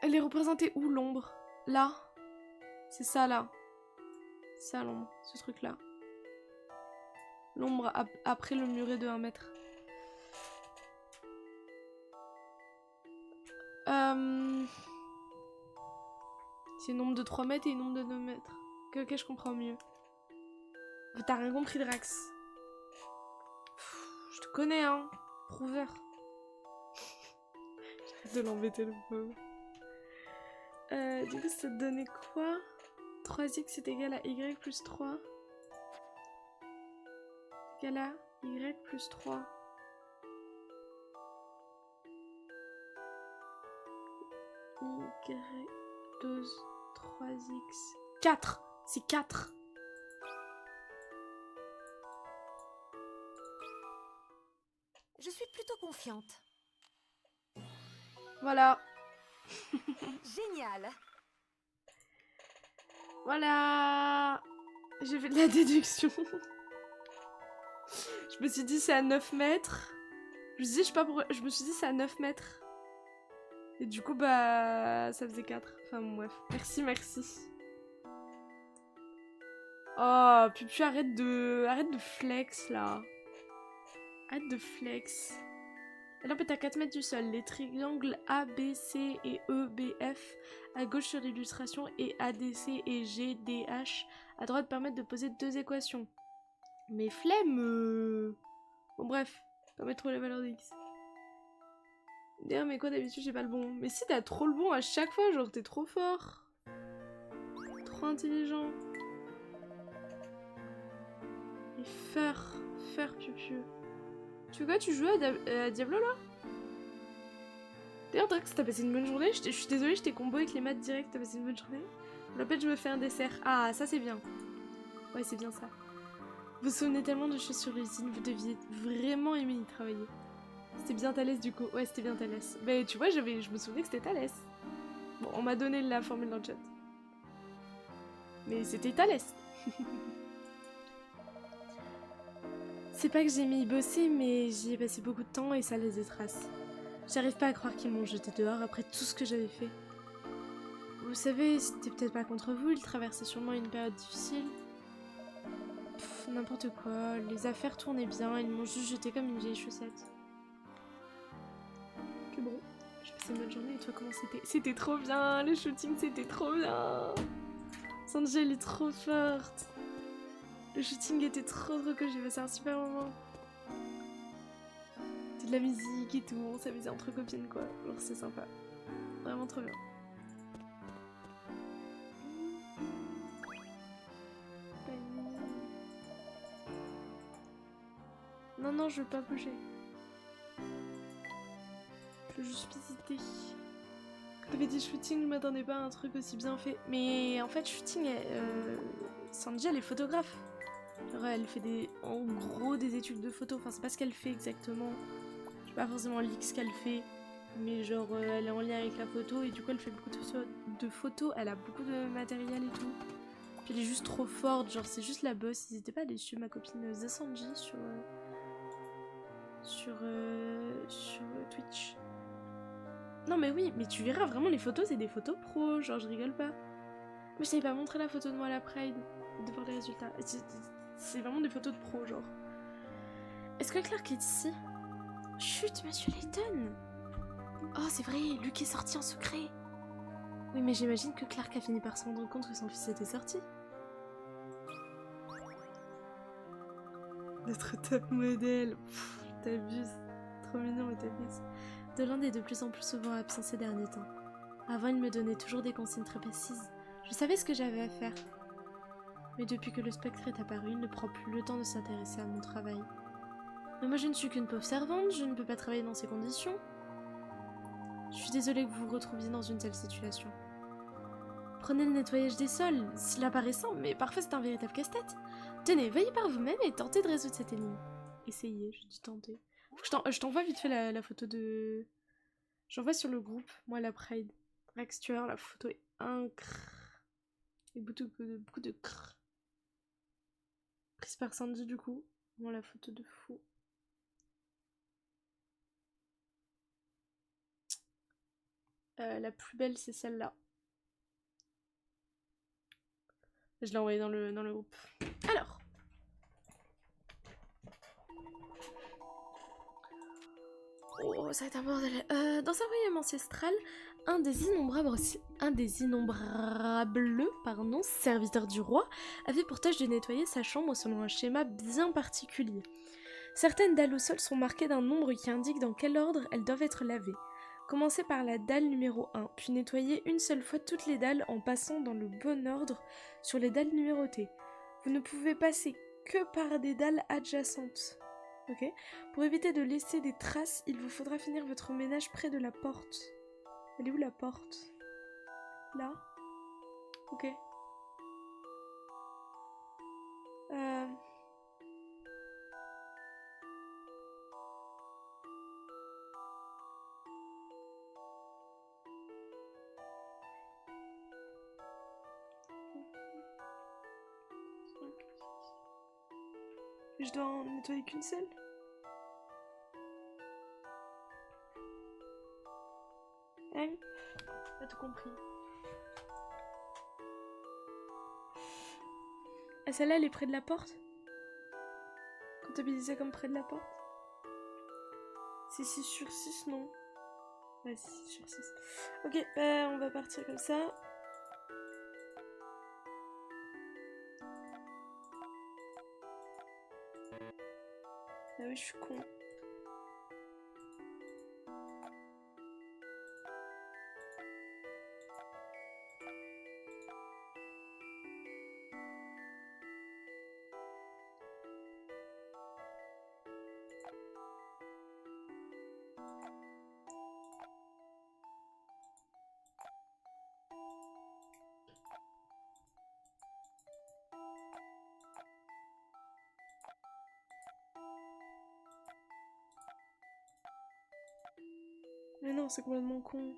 elle est représentée où, l'ombre? Là? C'est ça, là. C'est ça, l'ombre. Ce truc-là. L'ombre après le muret de 1 mètre. C'est une ombre de 3 mètres et une ombre de 2 mètres. Ok, je comprends mieux. T'as rien compris, Drax. Je te connais, hein. Prouveur. J'arrête de l'embêter, le pauvre. Du coup, ça te donnait quoi? 3x est égal à y plus 3. Égal à y plus 3. Y 12, 3x. 4. C'est 4. Je suis plutôt confiante. Voilà. Génial. Voilà. J'ai fait de la déduction. Je me suis dit c'est à 9 mètres. Je me suis dit c'est à 9 mètres. Et du coup bah ça faisait 4. Enfin bon, bref. Merci. Oh, Pupu, arrête de flex là. Arrête de flex. La lampe est à 4 mètres du sol. Les triangles A, B, C et E, B, F à gauche sur l'illustration et ADC et G, D, H à droite permettent de poser 2 équations. Mais flemme. Bon bref, pas mettre trop la valeur de X. D'ailleurs, mais quoi d'habitude j'ai pas le bon. Mais si t'as trop le bon à chaque fois, genre t'es trop fort. Trop intelligent. Et faire Pupu. Tu veux quoi, tu joues à Diablo là? D'ailleurs, Drax, t'as passé une bonne journée? Je suis désolée, je t'ai combo avec les maths direct, t'as passé une bonne journée? Je rappelle, je me fais un dessert. Ah, ça c'est bien. Ouais, c'est bien ça. Vous vous souvenez tellement de choses sur l'usine, vous deviez vraiment aimer y travailler. C'était bien Thalès du coup. Ouais, c'était bien Thalès. Bah, tu vois, je me souvenais que c'était Thalès. Bon, on m'a donné la formule dans le chat. Mais c'était Thalès. C'est pas que j'ai aimé y bosser, mais j'y ai passé beaucoup de temps et ça laisse des traces. J'arrive pas à croire qu'ils m'ont jeté dehors après tout ce que j'avais fait. Vous savez, c'était peut-être pas contre vous, ils traversaient sûrement une période difficile. N'importe quoi, les affaires tournaient bien, ils m'ont juste jeté comme une vieille chaussette. Que bon, j'ai passé une bonne journée et toi comment c'était? C'était trop bien, le shooting c'était trop bien. Sanji elle est trop forte. Le shooting était trop cool, j'ai passé un super moment. C'était de la musique et tout, on s'amusait entre copines quoi, genre c'est sympa. Vraiment trop bien. Non, non, je veux pas bouger. Je veux juste visiter. Quand t'avais dit shooting, je m'attendais pas à un truc aussi bien fait. Mais en fait, shooting, Sanji, elle est photographe. Genre, elle fait en gros des études de photo. Enfin, c'est pas ce qu'elle fait exactement. Je sais pas forcément ce qu'elle fait. Mais genre, elle est en lien avec la photo et du coup, elle fait beaucoup de photos. Elle a beaucoup de matériel et tout. Puis elle est juste trop forte. Genre, c'est juste la boss. N'hésitez pas à aller suivre ma copine Sanji sur Twitch. Non mais oui, mais tu verras vraiment les photos, c'est des photos pro, genre je rigole pas. Mais je t'avais pas montré la photo de moi à la Pride, de voir les résultats. C'est vraiment des photos de pro, genre. Est-ce que Clark est ici? Chut, monsieur Layton! Oh, c'est vrai, Luke est sorti en secret. Oui, mais j'imagine que Clark a fini par se rendre compte que son fils était sorti. Notre top modèle. T'abuses. Trop mignon, mais t'abuses. Deland est de plus en plus souvent absent ces derniers temps. Avant, il me donnait toujours des consignes très précises. Je savais ce que j'avais à faire. Mais depuis que le spectre est apparu, il ne prend plus le temps de s'intéresser à mon travail. Mais moi, je ne suis qu'une pauvre servante, je ne peux pas travailler dans ces conditions. Je suis désolée que vous vous retrouviez dans une telle situation. Prenez le nettoyage des sols, cela paraît simple, mais parfois c'est un véritable casse-tête. Tenez, veuillez par vous-même et tentez de résoudre cette énigme. Essayez, je dis tenter. Je t'envoie vite fait la photo de... J'envoie sur le groupe, moi la Pride. Drax Tueur, la photo est incroyable. Et beaucoup de crrr. Prise par Sandy du coup. Moi la photo de fou. La plus belle c'est celle-là. Je l'ai envoyée dans le groupe. Alors. Oh, ça va être un bordel. Dans un royaume ancestral, un des innombrables serviteurs du roi avait pour tâche de nettoyer sa chambre selon un schéma bien particulier. Certaines dalles au sol sont marquées d'un nombre qui indique dans quel ordre elles doivent être lavées. Commencez par la dalle numéro 1, puis nettoyez une seule fois toutes les dalles en passant dans le bon ordre sur les dalles numérotées. Vous ne pouvez passer que par des dalles adjacentes. Ok. Pour éviter de laisser des traces, il vous faudra finir votre ménage près de la porte. Elle est où la porte? Là? Ok. Je dois en nettoyer qu'une seule? Ah oui, t'as tout compris. Ah, celle-là, elle est près de la porte? Comptabilisée comme près de la porte? C'est 6 sur 6, non? Ouais, c'est 6 sur 6. Ok, bah, on va partir comme ça. Ah oui, je suis con. Mais non, c'est complètement con.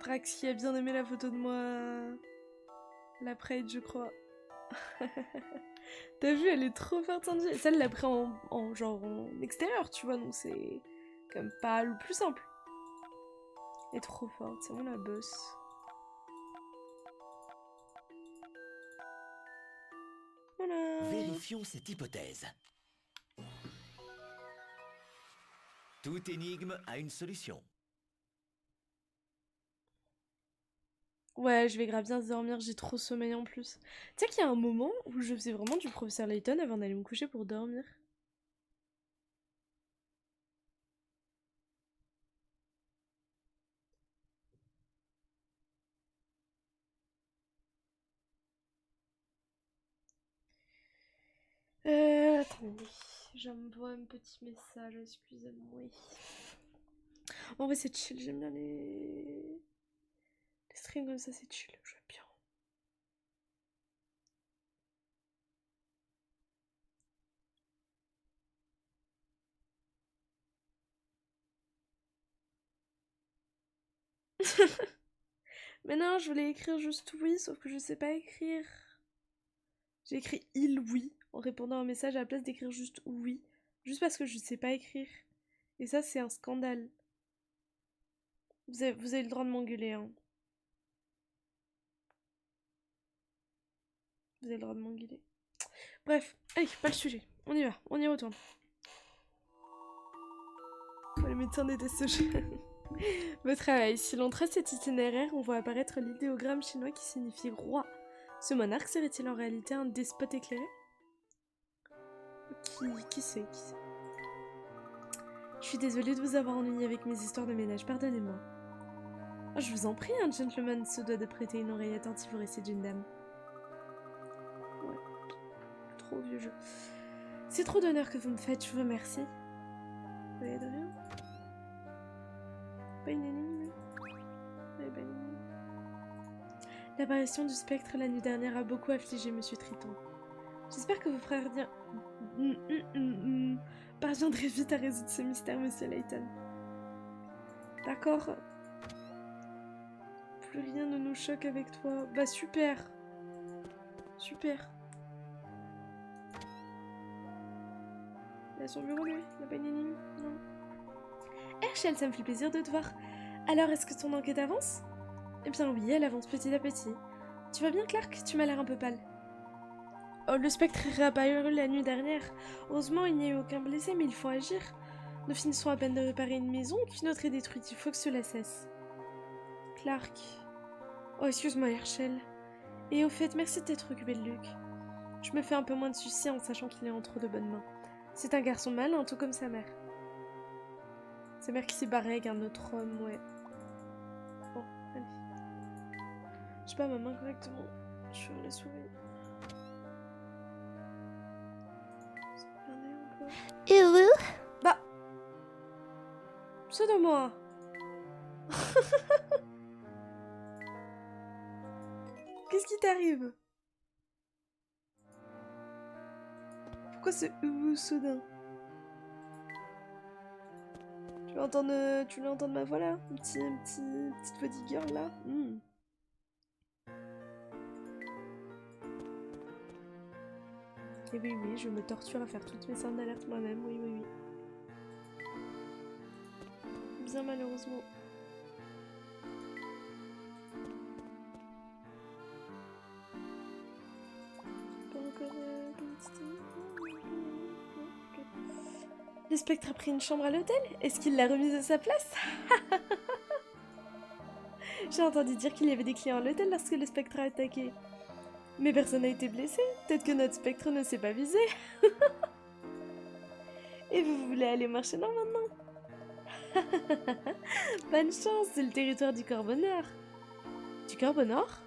Drax qui a bien aimé la photo de moi. La Pride, je crois. T'as vu, elle est trop forte, Sandy. Ça, elle l'a pris genre en extérieur, tu vois, donc c'est quand même pas le plus simple. Elle est trop forte, c'est vraiment la boss. Voilà. Vérifions cette hypothèse. Toute énigme a une solution. Ouais, je vais grave bien dormir, j'ai trop sommeil en plus. Tu sais qu'il y a un moment où je faisais vraiment du professeur Layton avant d'aller me coucher pour dormir. Attendez, j'envoie un petit message, excusez-moi. En vrai, c'est chill, j'aime bien les streams comme ça, c'est chill, je veux bien. Mais non, je voulais écrire juste oui, sauf que je sais pas écrire. J'ai écrit il oui en répondant à un message à la place d'écrire juste oui. Juste parce que je sais pas écrire. Et ça, c'est un scandale. Vous avez le droit de m'engueuler, hein. Vous avez le droit de m'engueuler. Bref, allez, pas le sujet. On y va, on y retourne. Oh, les médecins détestent ce jeu. Votre travail. Si l'on trace cet itinéraire, on voit apparaître l'idéogramme chinois qui signifie roi. Ce monarque serait-il en réalité un despote éclairé? Qui sait? Je suis désolée de vous avoir ennuyé avec mes histoires de ménage, pardonnez-moi. Oh, je vous en prie, un gentleman se doit de prêter une oreille attentive au récit d'une dame. Ouais, trop vieux jeu. C'est trop d'honneur que vous me faites, je vous remercie. Vous voyez de rien? Pas une énigme? Ouais, pas une énigme. L'apparition du spectre la nuit dernière a beaucoup affligé Monsieur Triton. J'espère que vos frères parviendrez vite à résoudre ce mystère, Monsieur Layton. D'accord. Plus rien ne nous choque avec toi. Bah super. Super. Il est à son bureau, lui? Il n'a pas une énigme? Non. Herschel, ça me fait plaisir de te voir. Alors, est-ce que ton enquête avance? Eh bien oui, elle avance petit à petit. Tu vas bien, Clark? Tu m'as l'air un peu pâle. Oh, le spectre est réapparu la nuit dernière. Heureusement, il n'y a eu aucun blessé, mais il faut agir. Nous finissons à peine de réparer une maison qu'une autre est détruite. Il faut que cela cesse. Clark. Oh, excuse-moi, Herschel. Et au fait, merci de t'être occupé de Luke. Je me fais un peu moins de soucis en sachant qu'il est en trop de bonnes mains. C'est un garçon malin, tout comme sa mère. Sa mère qui s'est barrée avec un autre homme, ouais. Bon, allez. J'ai pas ma main correctement sur la souris. Ouh. Bah. C'est de moi. Qu'est-ce qui t'arrive? Pourquoi ce soudain? Tu veux entendre ma voix là? Petite body girl là? Et oui, je me torture à faire toutes mes sound d'alerte moi-même, oui. Bien malheureusement. Pas encore Le spectre a pris une chambre à l'hôtel? Est-ce qu'il l'a remise à sa place? J'ai entendu dire qu'il y avait des clients à l'hôtel lorsque le spectre a attaqué. Mais personne n'a été blessé. Peut-être que notre spectre ne s'est pas visé. Et vous voulez aller marcher nord maintenant? Bonne chance, c'est le territoire du Corbeau Nord. Du Corbeau Nord?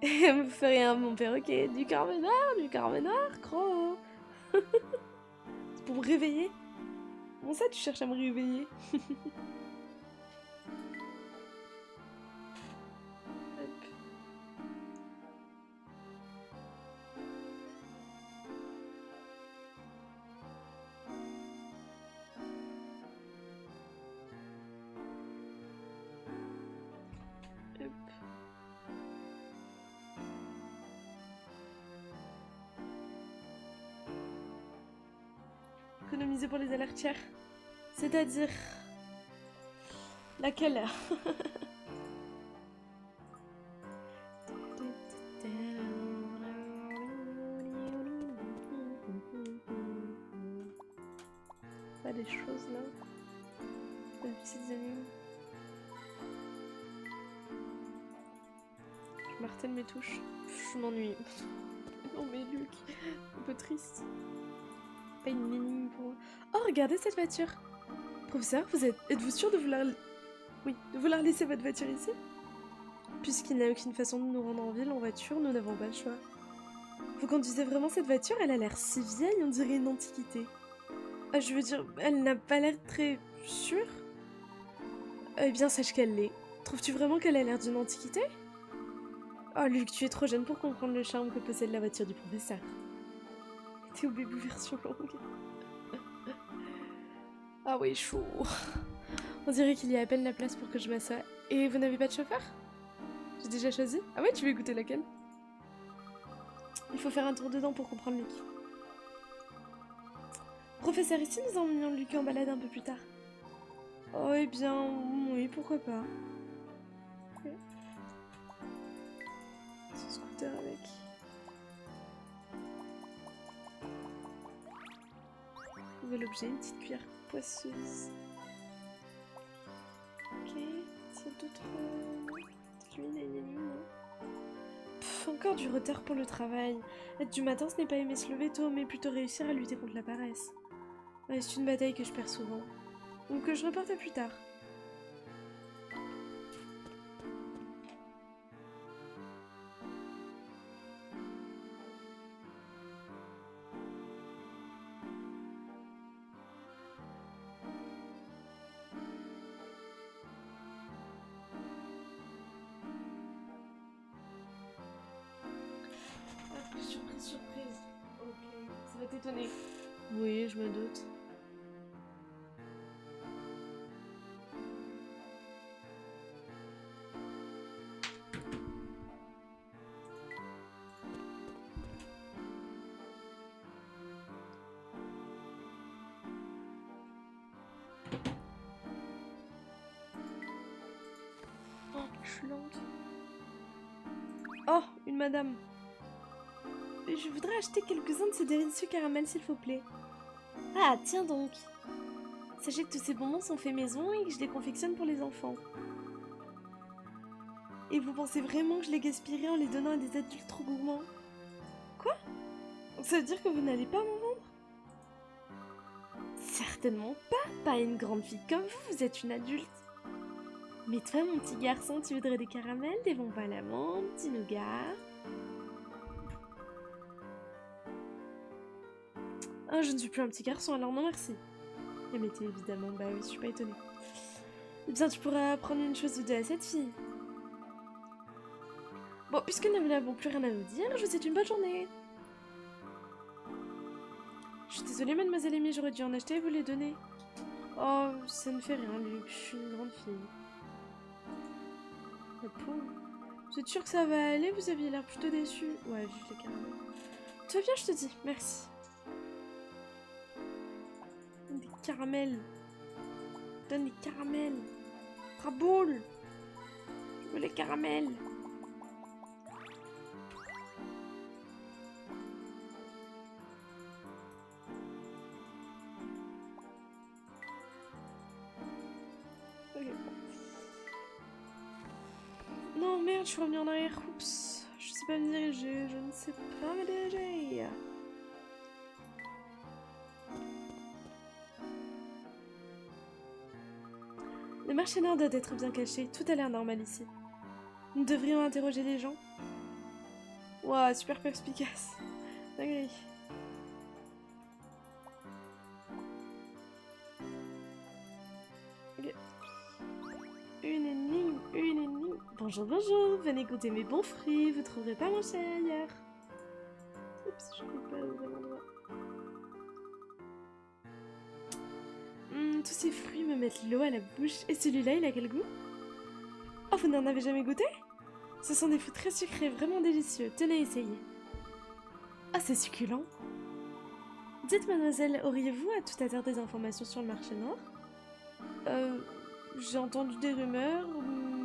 Et me ferait un mon perroquet. Du carbonare, croc. C'est pour me réveiller. Comment ça, tu cherches à me réveiller? Hop. Hop. Économiser pour les alertières. C'est-à-dire... Laquelle? Pas des choses là. Des petites énigmes. Je martèle mes touches. Je m'ennuie. Non mais Luc, un peu triste. Pas une énigme pour moi. Oh, regardez cette voiture. Professeur, êtes-vous sûr de vouloir... Oui, de vouloir laisser votre voiture ici? Puisqu'il n'y a aucune façon de nous rendre en ville en voiture, nous n'avons pas le choix. Vous conduisez vraiment cette voiture? Elle a l'air si vieille, on dirait une antiquité. Ah, je veux dire, elle n'a pas l'air très sûre. Eh bien, sache qu'elle l'est. Trouves-tu vraiment qu'elle a l'air d'une antiquité? Oh, Luc, tu es trop jeune pour comprendre le charme que possède la voiture du professeur. T'es au bébé version longue. Ah oui, chaud. On dirait qu'il y a à peine la place pour que je m'assoie. Et vous n'avez pas de chauffeur? J'ai déjà choisi. Ah ouais, tu veux écouter laquelle? Il faut faire un tour dedans pour comprendre Luc. Professeur, ici nous emmenions Luc en balade un peu plus tard. Oh, eh bien, oui, pourquoi pas. Okay. Ce scooter avec... Nouvel objet, une petite cuillère poisseuse. Ok, c'est d'autres... Lui, il a une énigme, non? Pff, encore du retard pour le travail. Être du matin, ce n'est pas aimer se lever tôt, mais plutôt réussir à lutter contre la paresse. Ouais, c'est une bataille que je perds souvent. Donc que je reporte à plus tard. Surprise, surprise. Ok, ça va t'étonner. Oui, je me doute. Oh, je suis lente. Oh, une madame. Je voudrais acheter quelques-uns de ces délicieux caramels, s'il vous plaît. Ah, tiens donc. Sachez que tous ces bonbons sont faits maison et que je les confectionne pour les enfants. Et vous pensez vraiment que je les gaspillerai en les donnant à des adultes trop gourmands? Quoi? Ça veut dire que vous n'allez pas m'en vendre? Certainement pas. Pas une grande fille comme vous êtes une adulte. Mais toi, mon petit garçon, tu voudrais des caramels, des bonbons à l'amande, du nougat? Ah, je ne suis plus un petit garçon, alors non merci. Et mais t'es évidemment, bah oui, je suis pas étonnée. Eh bien, tu pourras apprendre une chose ou deux à cette fille. Bon, puisque nous n'avons plus rien à nous dire, je vous souhaite une bonne journée. Je suis désolée, mademoiselle Amy, j'aurais dû en acheter et vous les donner. Oh, ça ne fait rien, Luc, je suis une grande fille. La pauvre. Vous êtes sûre que ça va aller? Vous aviez l'air plutôt déçu. Ouais, vive les caramels. Tout va bien, je te dis, merci. Des caramels. Donne des caramels. Raboule. Je veux les caramels. Okay. Non, merde, je suis revenue en arrière. Oups. Je sais pas me diriger. Je ne sais pas me diriger. Le marché nord doit être bien caché. Tout a l'air normal ici. Nous devrions interroger les gens. Ouah, super perspicace. Dinguerie. Ok. Une énigme, une énigme. Bonjour, bonjour, venez goûter mes bons fruits, vous trouverez pas moins cher ailleurs. Oups, je ne pas au bon endroit. Tous ces fruits me mettent l'eau à la bouche. Et celui-là, il a quel goût? Oh, vous n'en avez jamais goûté? Ce sont des fruits très sucrés, vraiment délicieux. Tenez, essayez. Ah, c'est succulent. Dites, mademoiselle, auriez-vous à tout hasard des informations sur le marché noir? J'ai entendu des rumeurs,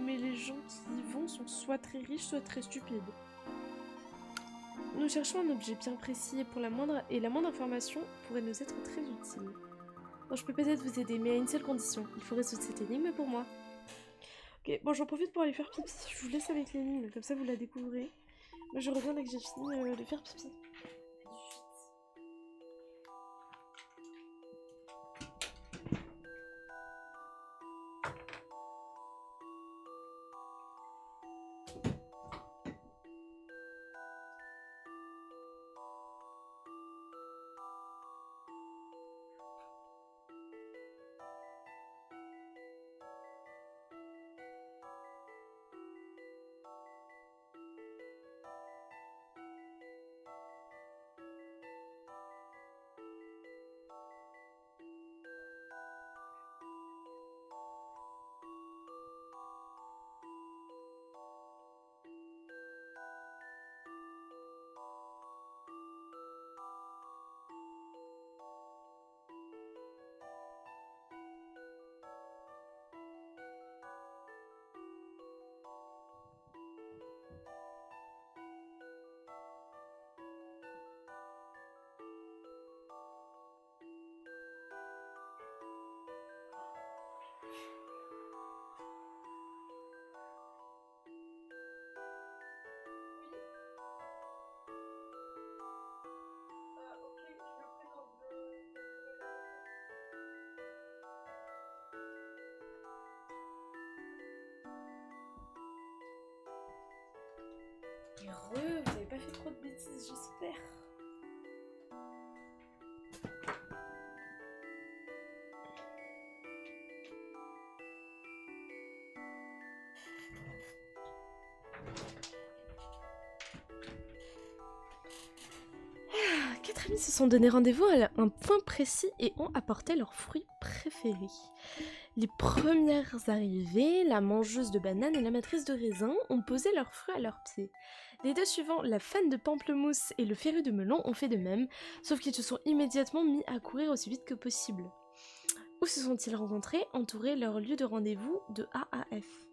mais les gens qui y vont sont soit très riches, soit très stupides. Nous cherchons un objet bien précis et la moindre information pourrait nous être très utile. Bon, je peux peut-être vous aider, mais à une seule condition. Il faut résoudre cette énigme pour moi. Ok, bon, j'en profite pour aller faire pipi. Je vous laisse avec l'énigme, comme ça vous la découvrez. Moi, je reviens dès que j'ai fini de faire pipi. Heureux, vous avez pas fait trop de bêtises, j'espère. Quatre amis se sont donné rendez-vous à un point précis et ont apporté leurs fruits préférés. Les premières arrivées, la mangeuse de bananes et l'amatrice de raisin, ont posé leurs fruits à leurs pieds. Les deux suivants, la fan de pamplemousse et le féru de melon, ont fait de même, sauf qu'ils se sont immédiatement mis à courir aussi vite que possible. Où se sont-ils rencontrés, entourés leur lieu de rendez-vous de A à F?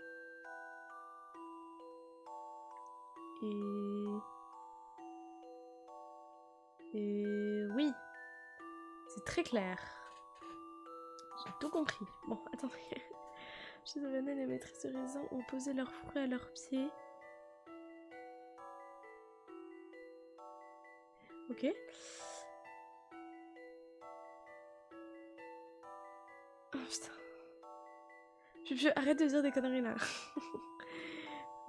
Et oui, c'est très clair. J'ai tout compris. Bon, attendez. Je de banane et la maîtresse de raisin ont posé leurs fruits à leurs pieds. Ok. Oh putain. Arrête de dire des conneries là.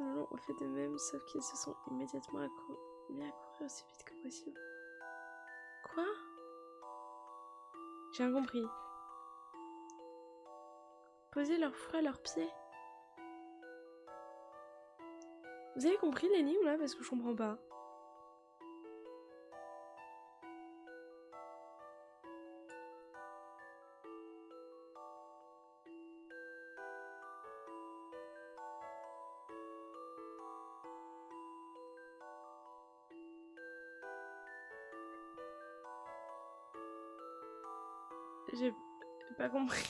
Non, on fait de même, sauf qu'ils se sont immédiatement mis à courir aussi vite que possible. Quoi? J'ai rien compris. Poser leurs fruits à leurs pieds. Vous avez compris l'énigme là? Parce que je comprends pas. J'ai pas compris.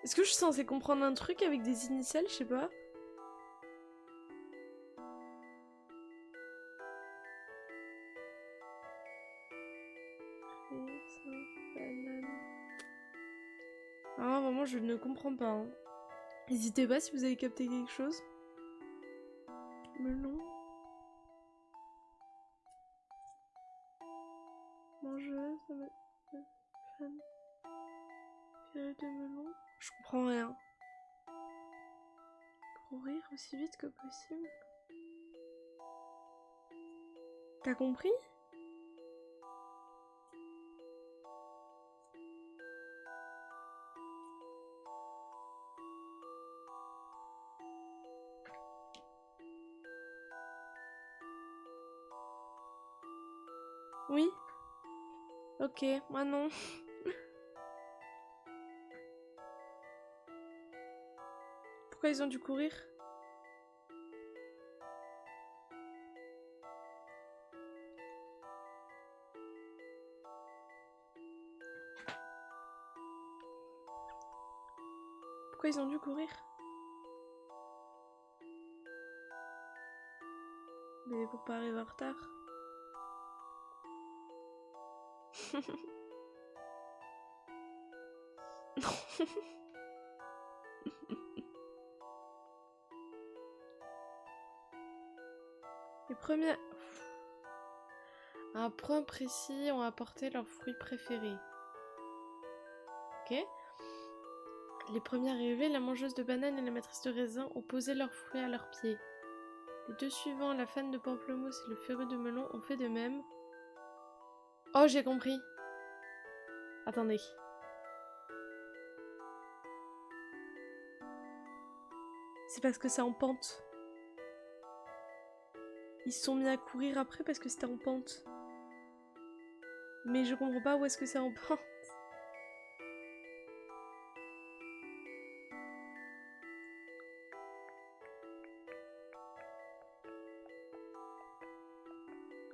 Est-ce que je suis censée comprendre un truc avec des initiales? Je sais pas. Ah, vraiment, je ne comprends pas. Hein. N'hésitez pas si vous avez capté quelque chose. Melon. Mangeuse. Fan. De melon. Je comprends rien. Courir aussi vite que possible. T'as compris? Oui? Ok, moi non. Pourquoi ils ont dû courir? Pourquoi ils ont dû courir? Mais pour pas arriver en retard. Les premiers... À un point précis, ont apporté leurs fruits préférés. Ok. Les premiers arrivés, la mangeuse de bananes et la maîtresse de raisin, ont posé leurs fruits à leurs pieds. Les deux suivants, la fan de pamplemousse et le féru de melon, ont fait de même. Oh, j'ai compris. Attendez. C'est parce que c'est en pente. Ils se sont mis à courir après parce que c'était en pente. Mais je comprends pas où est-ce que c'est en pente.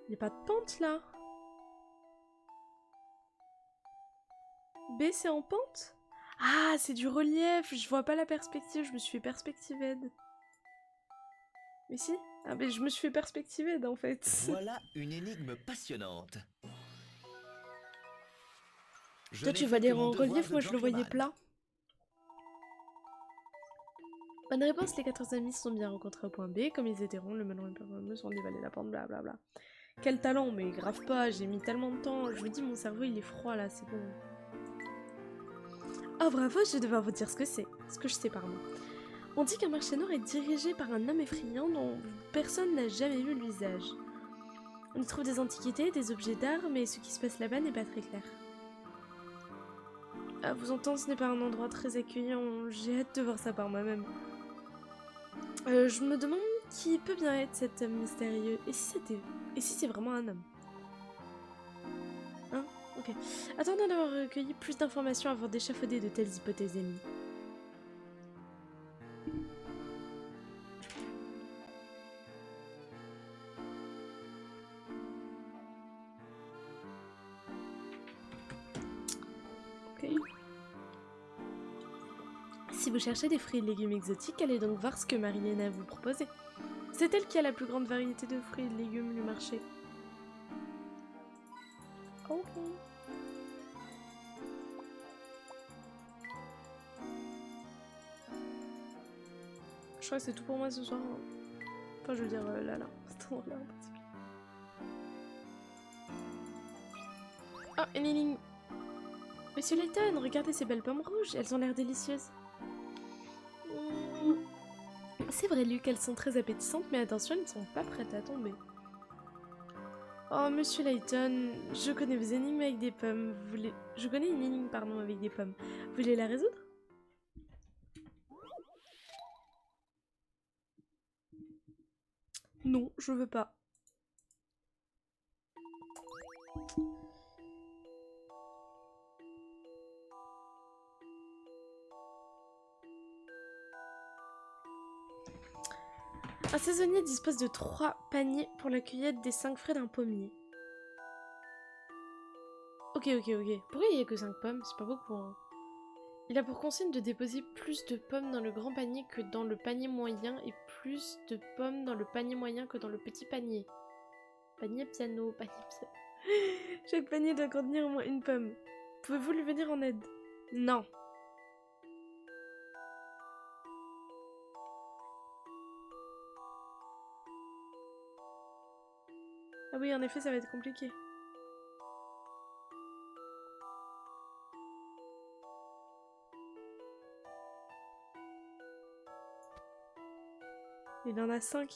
Il n'y a pas de pente là. B c'est en pente? Ah, c'est du relief. Je vois pas la perspective. Je me suis fait perspective aide. Mais si. Ah, mais je me suis fait perspective aide en fait. Voilà une énigme passionnante. Toi, tu vois les en relief, moi je le voyais plat. Bonne réponse, les 4 amis se sont bien rencontrés au point B. Comme ils étaient ronds, le melon et le pamplemousse ont dévalé la pente, blablabla. Quel talent, mais grave pas, j'ai mis tellement de temps. Je vous dis, mon cerveau il est froid là, c'est bon. Oh bravo, je vais devoir vous dire ce que c'est. Ce que je sais, pardon. On dit qu'un marché noir est dirigé par un homme effrayant dont personne n'a jamais vu le visage. On y trouve des antiquités, des objets d'art, mais ce qui se passe là-bas n'est pas très clair. À vous entendre, ce n'est pas un endroit très accueillant. J'ai hâte de voir ça par moi-même. Je me demande qui peut bien être cet homme mystérieux. Et si c'est vraiment un homme? Hein? Ok. Attendons d'avoir recueilli plus d'informations avant d'échafauder de telles hypothèses ennemies. Ok. Si vous cherchez des fruits et légumes exotiques, allez donc voir ce que Marilyn a à vous proposer. C'est elle qui a la plus grande variété de fruits et de légumes du marché. Ok. Je crois que c'est tout pour moi ce soir. Enfin, je veux dire, là, cet endroit-là en particulier. Oh, une énigme. Monsieur Layton, regardez ces belles pommes rouges, elles ont l'air délicieuses. C'est vrai, Luc, elles sont très appétissantes, mais attention, elles ne sont pas prêtes à tomber. Oh, monsieur Layton, je connais vos énigmes avec des pommes. Je connais une énigme, pardon, avec des pommes. Vous voulez la résoudre? Non, je veux pas. Un saisonnier dispose de 3 paniers pour la cueillette des 5 fruits d'un pommier. Ok. Pourquoi il n'y a que 5 pommes? C'est pas beaucoup, hein. Il a pour consigne de déposer plus de pommes dans le grand panier que dans le panier moyen et plus de pommes dans le panier moyen que dans le petit panier. Panier piano. Chaque panier doit contenir au moins une pomme. Pouvez-vous lui venir en aide? Non. Ah oui, en effet, ça va être compliqué. Il en a 5.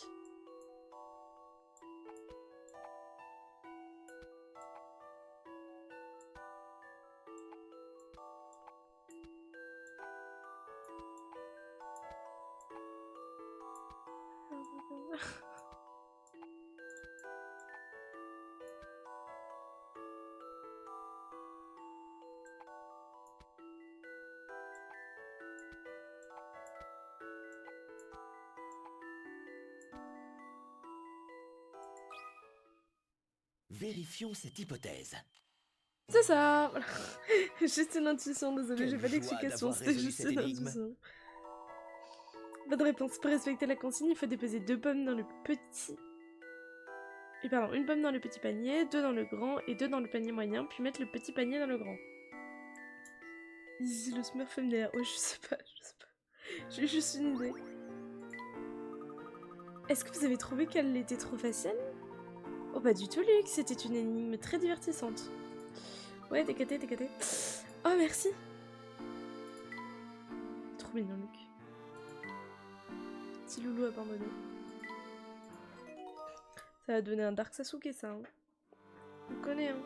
Vérifions cette hypothèse. C'est ça, voilà. Juste une intuition, désolé, j'ai Quelle pas joie d'explication, d'avoir c'était résolu juste cette une énigme. intuition. Bonne réponse. Pour respecter la consigne, il faut déposer 2 pommes dans le petit... Pardon, une pomme dans le petit panier, 2 dans le grand et 2 dans le panier moyen, puis mettre le petit panier dans le grand. Easy, le Smurf MDR. Oh, je sais pas. J'ai juste une idée. Est-ce que vous avez trouvé qu'elle était trop facile? Oh, pas du tout, Luc. C'était une énigme très divertissante. Ouais, t'es caté. Oh, merci. Trop mignon, Luc. Petit loulou abandonné. Ça va donner un Dark Sasuke, ça. Hein. On connaît, hein.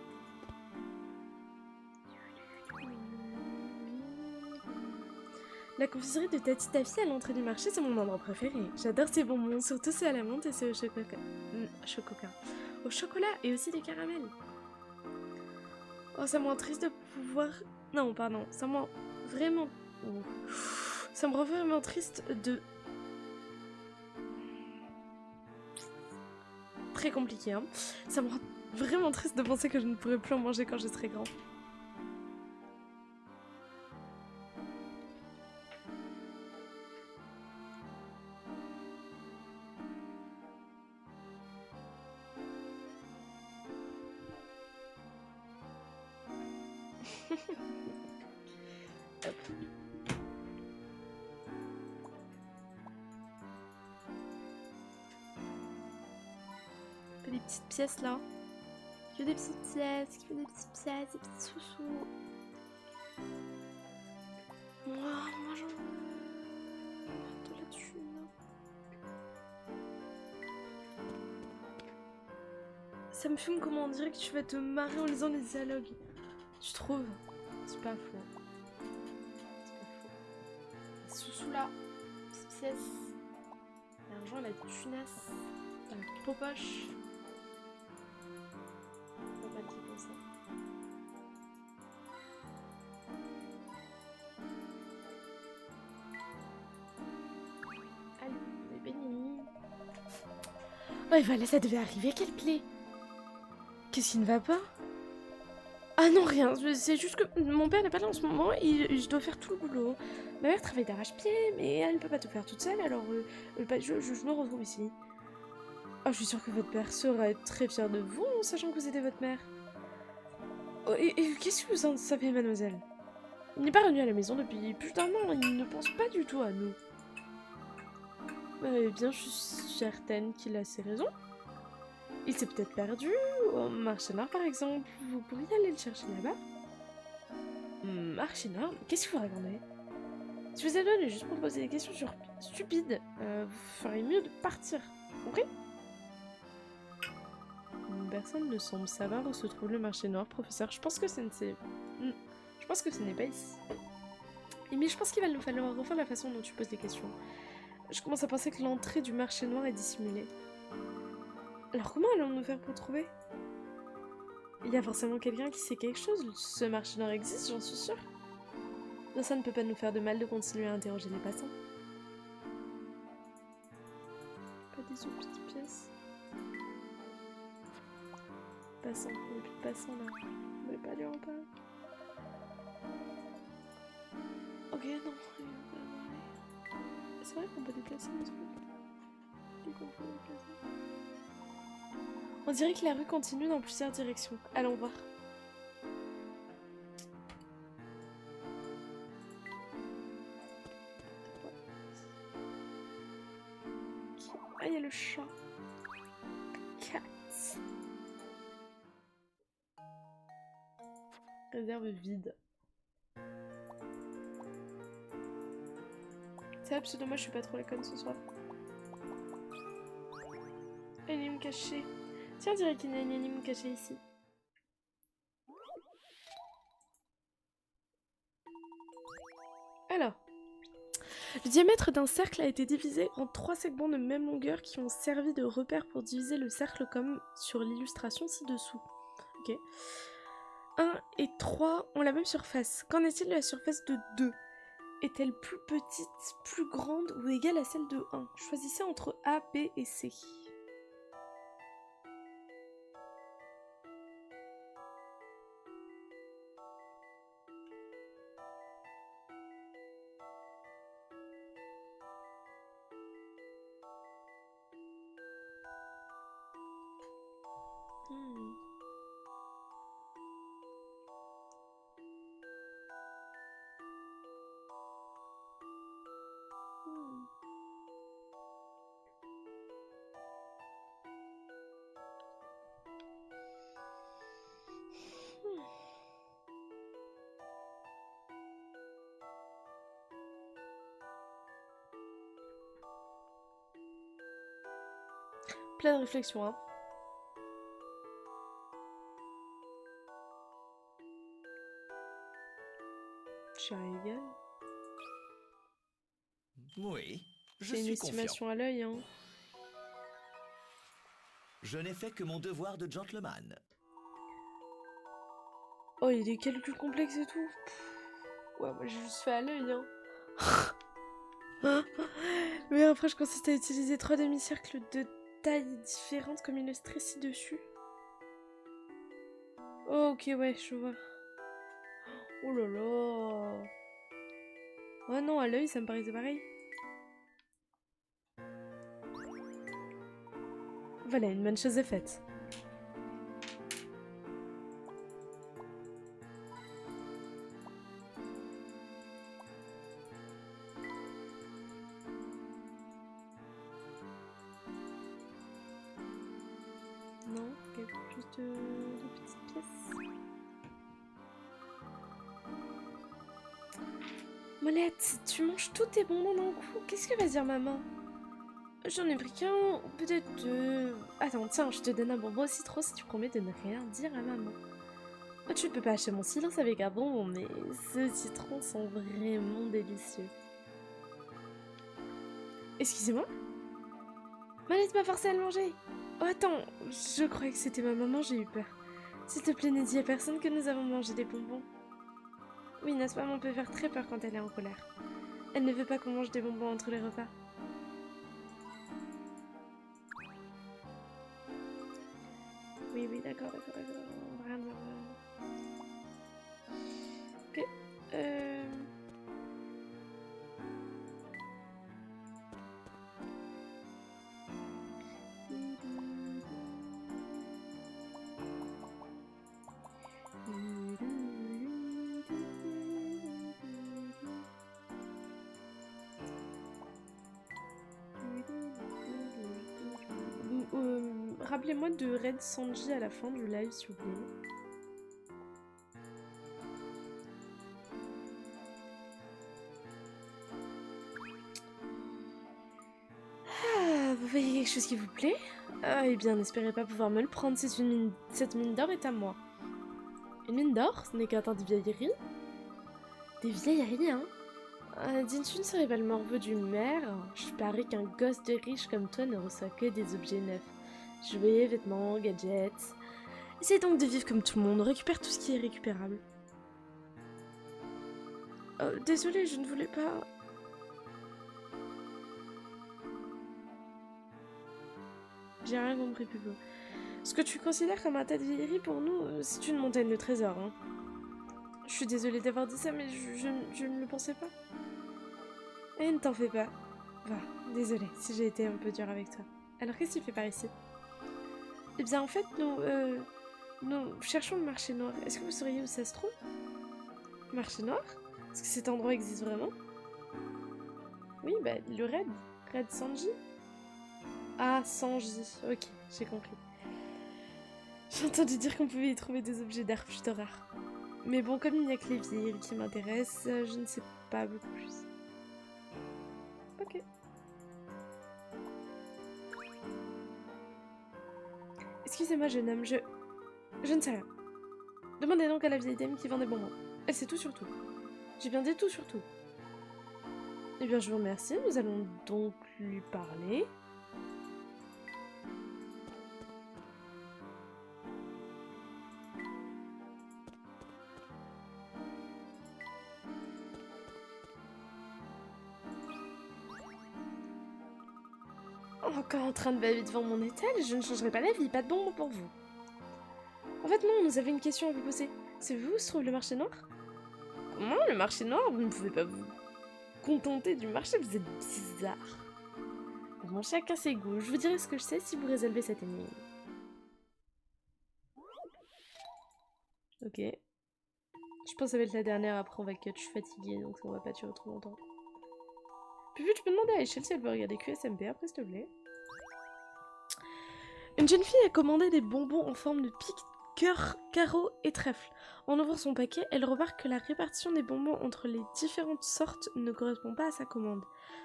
La confiserie de Tati Taffy à l'entrée du marché, c'est mon endroit préféré. J'adore ces bonbons, surtout ceux à la menthe et ceux au chocolat et aussi des caramels. Oh, ça me rend triste de pouvoir... Non, pardon, ça me rend vraiment... Ça me rend vraiment triste de... Très compliqué, hein. Ça me rend vraiment triste de penser que je ne pourrai plus en manger quand je serai grand. Hop. Des petites pièces là. Que des petites pièces, des petits sous-sous. Moi j'en veux de la thune. Ça me fume comment on dirait que tu vas te marrer en lisant les dialogues. Tu trouves? C'est pas faux. Les sous-sous là, petites pièces. L'argent, la tunasse, la popoche. Pas mal dit comme ça. Allez, les bénis. Oh, et voilà, ça devait arriver, quelle plaie! Qu'est-ce qui ne va pas? Ah non, rien, c'est juste que mon père n'est pas là en ce moment et je dois faire tout le boulot. Ma mère travaille d'arrache-pied, mais elle ne peut pas tout faire toute seule, alors je me retrouve ici. Oh, je suis sûre que votre père sera très fier de vous en sachant que vous aidez votre mère. Oh, et qu'est-ce que vous en savez, mademoiselle? Il n'est pas revenu à la maison depuis plus d'un an, il ne pense pas du tout à nous. Eh bien, je suis certaine qu'il a ses raisons. Il s'est peut-être perdu, au marché noir par exemple. Vous pourriez aller le chercher là-bas? Marché noir? Qu'est-ce que vous racontez? Si vous êtes venu juste pour poser des questions stupides, vous feriez mieux de partir. Compris? Personne ne semble savoir où se trouve le marché noir, professeur. Je pense que ce n'est pas ici. Mais je pense qu'il va nous falloir revoir la façon dont tu poses des questions. Je commence à penser que l'entrée du marché noir est dissimulée. Alors comment allons-nous faire pour le trouver? Il y a forcément quelqu'un qui sait quelque chose. Ce marché noir existe, j'en suis sûre. Non, ça ne peut pas nous faire de mal de continuer à interroger les passants. Pas des autres petites pièces. Passants, il n'y a plus de passants là. On ne pas aller en bas. Ok, non. C'est vrai qu'on peut déplacer nos trucs. On dirait que la rue continue dans plusieurs directions. Allons voir. Ah, il y a le chat. Cat. Réserve vide. C'est vrai, parce que moi je suis pas trop la conne ce soir. Énigme cachée. Tiens, on dirait qu'il y a une énigme cachée ici. Alors, le diamètre d'un cercle a été divisé en 3 segments de même longueur qui ont servi de repère pour diviser le cercle comme sur l'illustration ci-dessous. Ok. 1 et 3 ont la même surface. Qu'en est-il de la surface de 2? Est-elle plus petite, plus grande ou égale à celle de 1? Choisissez entre A, B et C. Hmm. Hmm. Pleine réflexion, hein. Cher égal. Oui, je C'est une suis confiant. estimation à l'œil, hein. Je n'ai fait que mon devoir de gentleman. Oh, il y a des calculs complexes et tout. Pff, ouais, moi j'ai juste fait à l'œil, hein. Le meilleur approche consiste à utiliser 3 demi-cercles de tailles différentes comme illustré ci-dessus. Oh, ok, ouais, je vois. Oh là là. Oh non, à l'œil, ça me paraissait pareil. Voilà, une bonne chose est faite. Non, il y a plus de petites pièces. Molette, tu manges tous tes bonbons d'un coup. Qu'est-ce que va dire maman? J'en ai pris qu'un, ou peut-être deux. Attends, tiens, je te donne un bonbon au citron si tu promets de ne rien dire à maman. Oh, tu peux pas acheter mon silence avec un bonbon, mais ces citrons sont vraiment délicieux. Excusez-moi? Molette m'a forcé à le manger. Oh, attends, je croyais que c'était ma maman, j'ai eu peur. S'il te plaît, ne dis à personne que nous avons mangé des bonbons. Oui, notre maman peut faire très peur quand elle est en colère. Elle ne veut pas qu'on mange des bonbons entre les repas. Oui, oui, d'accord. On va rien dire. Ok. Rappelez-moi de Red Sanji à la fin du live, s'il vous plaît. Ah, vous voyez quelque chose qui vous plaît? Ah, eh bien, n'espérez pas pouvoir me le prendre, cette mine d'or est à moi. Une mine d'or? Ce n'est qu'un tas de vieilleries? Des vieilleries, hein? Dis-tu ne serais pas le morveux du maire? Je parie qu'un gosse de riche comme toi ne reçoit que des objets neufs. Jouets, vêtements, gadgets. Essaye donc de vivre comme tout le monde, récupère tout ce qui est récupérable. Désolée, je ne voulais pas... J'ai rien compris, Pupo. Ce que tu considères comme un tas de vieilleries, pour nous, c'est une montagne de trésors, hein. Je suis désolée d'avoir dit ça, mais je ne le pensais pas. Et ne t'en fais pas. Va, désolée si j'ai été un peu dure avec toi. Alors qu'est-ce que tu fais par ici? Eh bien, en fait, nous cherchons le marché noir. Est-ce que vous sauriez où ça se trouve? Marché noir? Est-ce que cet endroit existe vraiment? Oui, bah, le raid. Raid Sanji. Ah, Sanji. Ok, j'ai compris. J'ai entendu dire qu'on pouvait y trouver des objets d'art plutôt rares. Mais bon, comme il n'y a que les vieilles qui m'intéressent, je ne sais pas beaucoup plus. Ok. Excusez-moi, jeune homme, je ne sais rien. Demandez donc à la vieille dame qui vend des bonbons. Elle sait tout sur tout. J'ai bien dit tout sur tout. Eh bien, je vous remercie. Nous allons donc lui parler. Encore en train de baver devant mon étal, je ne changerai pas d'avis, pas de bonbons pour vous. En fait, non, nous avons une question à vous poser. Savez-vous où se trouve le marché noir? Comment, le marché noir? Vous ne pouvez pas vous contenter du marché, vous êtes bizarre. Bon, chacun ses goûts. Je vous dirai ce que je sais si vous résolvez cette énigme. Ok. Je pense que ça va être la dernière, après on va cut. Je suis fatiguée, donc ça va pas durer trop longtemps. Puis tu peux demander à Échelle si elle veut regarder QSMP après, s'il te plaît. Une jeune fille a commandé des bonbons en forme de pique, cœur, carreau et trèfle. En ouvrant son paquet, elle remarque que la répartition des bonbons entre les différentes sortes ne correspond pas à sa commande.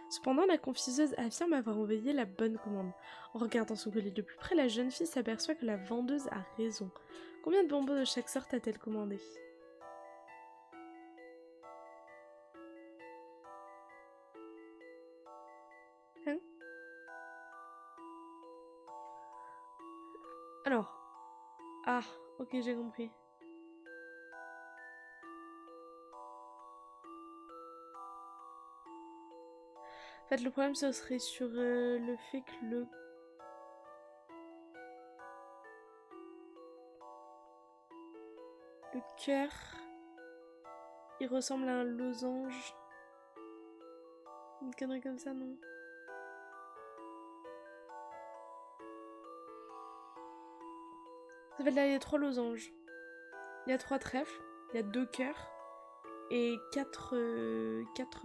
Cependant, la confiseuse affirme avoir envoyé la bonne commande. En regardant son colis de plus près, la jeune fille s'aperçoit que la vendeuse a raison. Combien de bonbons de chaque sorte a-t-elle commandé? Hein? Alors. Ah, ok, j'ai compris. En fait, le problème, ce serait sur le fait que le cœur, il ressemble à un losange. Une connerie comme ça, non? En fait, là, il y a 3 losanges. Il y a 3 trèfles, il y a 2 cœurs et 4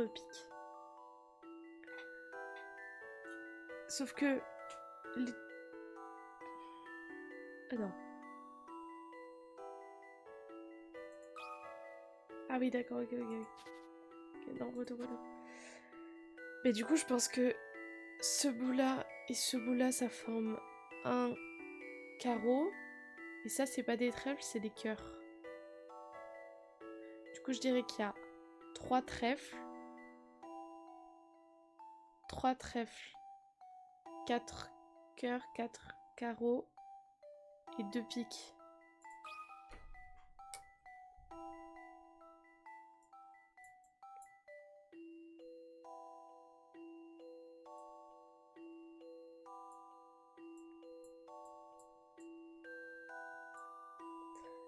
piques. Sauf que... Attends. Ah oui, d'accord, ok. Ok, non, retour. Mais du coup, je pense que ce bout-là et ce bout-là, ça forme un carreau. Et ça, c'est pas des trèfles, c'est des cœurs. Du coup, je dirais qu'il y a 3 trèfles. 3 trèfles. 4 cœurs, 4 carreaux. Et 2 piques.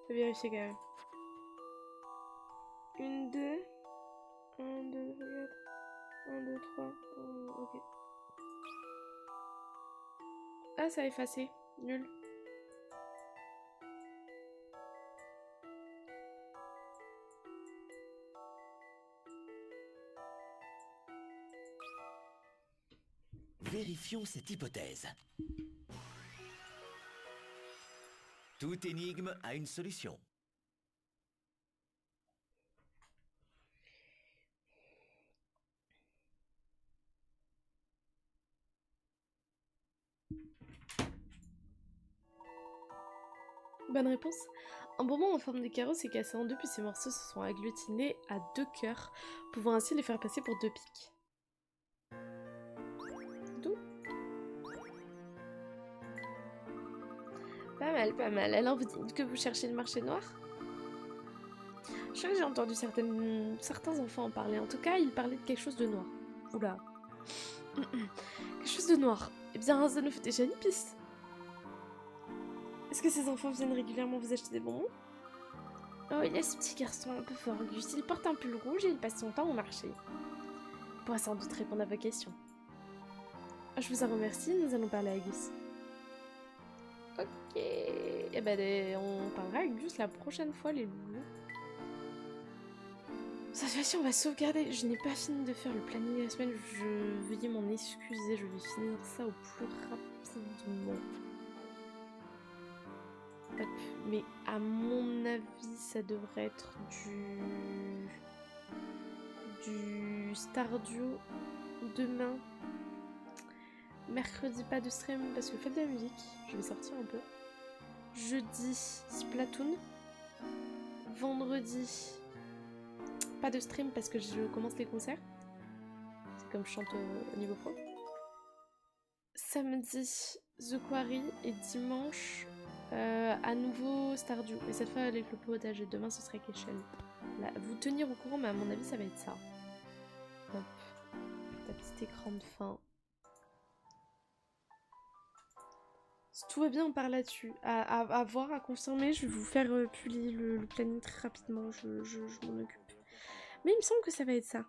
Je vais vérifier quand même. 1, 2. 1, 2, regarde. 1, 2, 3. Ok. Ah, ça a effacé. Nul. Vérifions cette hypothèse. Toute énigme a une solution. Bonne réponse. Un bonbon en forme de carreau s'est cassé en deux puis ces morceaux se sont agglutinés à 2 cœurs, pouvant ainsi les faire passer pour 2 piques. D'où? Pas mal. Alors vous dites que vous cherchez le marché noir? Je crois que j'ai entendu certains enfants en parler. En tout cas, ils parlaient de quelque chose de noir. Oula. Quelque chose de noir. Eh bien, ça nous fait déjà une piste. Est-ce que ces enfants viennent régulièrement vous acheter des bonbons? Oh, il y a ce petit garçon un peu fort, Gus. Il porte un pull rouge et il passe son temps au marché. Il pourra sans doute répondre à vos questions. Je vous en remercie, nous allons parler à Gus. Ok. Eh ben, on parlera à Gus la prochaine fois, les loulous. Cette fois-ci, on va sauvegarder. Je n'ai pas fini de faire le planning de la semaine. Veuillez m'en excuser, je vais finir ça au plus rapidement. Hop. Mais à mon avis, ça devrait être du Stardew demain. Mercredi, pas de stream parce que faites de la musique. Je vais sortir un peu. Jeudi, Splatoon. Vendredi, pas de stream parce que je commence les concerts. C'est comme je chante au niveau pro. Samedi, The Quarry. Et dimanche, à nouveau Stardew. Et cette fois avec le potage. Et demain, ce serait Kéchel. Là, vous tenir au courant, mais à mon avis, ça va être ça. Hop. Ta petit écran de fin. Si tout va bien, on part là-dessus. À voir, à confirmer. Je vais vous faire publier le planning très rapidement. Je m'en occupe. Mais il me semble que ça va être ça.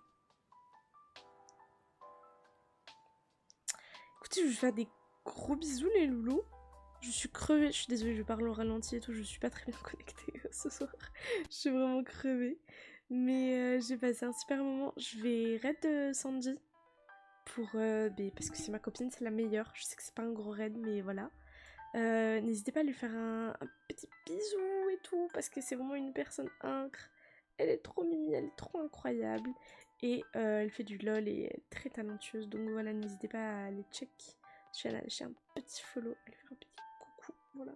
Écoutez, je vais vous faire des gros bisous, les loulous. Je suis crevée. Je suis désolée, je parle au ralenti et tout. Je suis pas très bien connectée ce soir. Je suis vraiment crevée. Mais j'ai passé un super moment. Je vais raid Sandy. Parce que c'est ma copine, c'est la meilleure. Je sais que c'est pas un gros raid, mais voilà. N'hésitez pas à lui faire un petit bisou et tout, parce que c'est vraiment une personne incre. Elle est trop mimi, elle est trop incroyable. Et elle fait du lol et elle est très talentueuse. Donc voilà, n'hésitez pas à aller check. Je vais aller lâcher un petit follow, à lui faire un petit coucou. Voilà.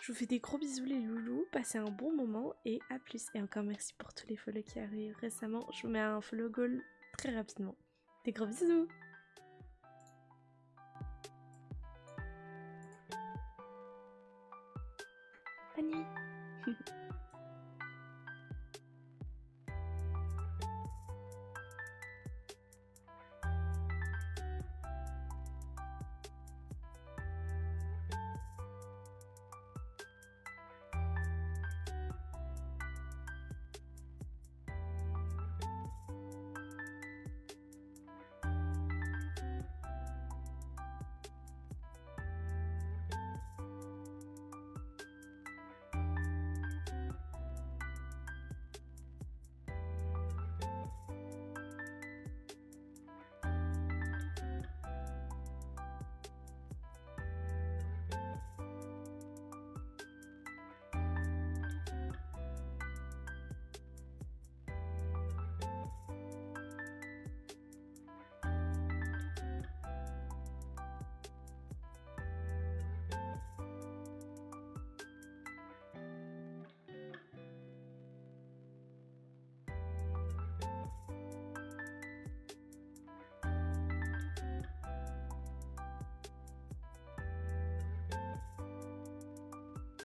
Je vous fais des gros bisous les loulous, passez un bon moment et à plus. Et encore merci pour tous les follow qui arrivent récemment. Je vous mets un follow goal très rapidement. Des gros bisous. Bonne nuit.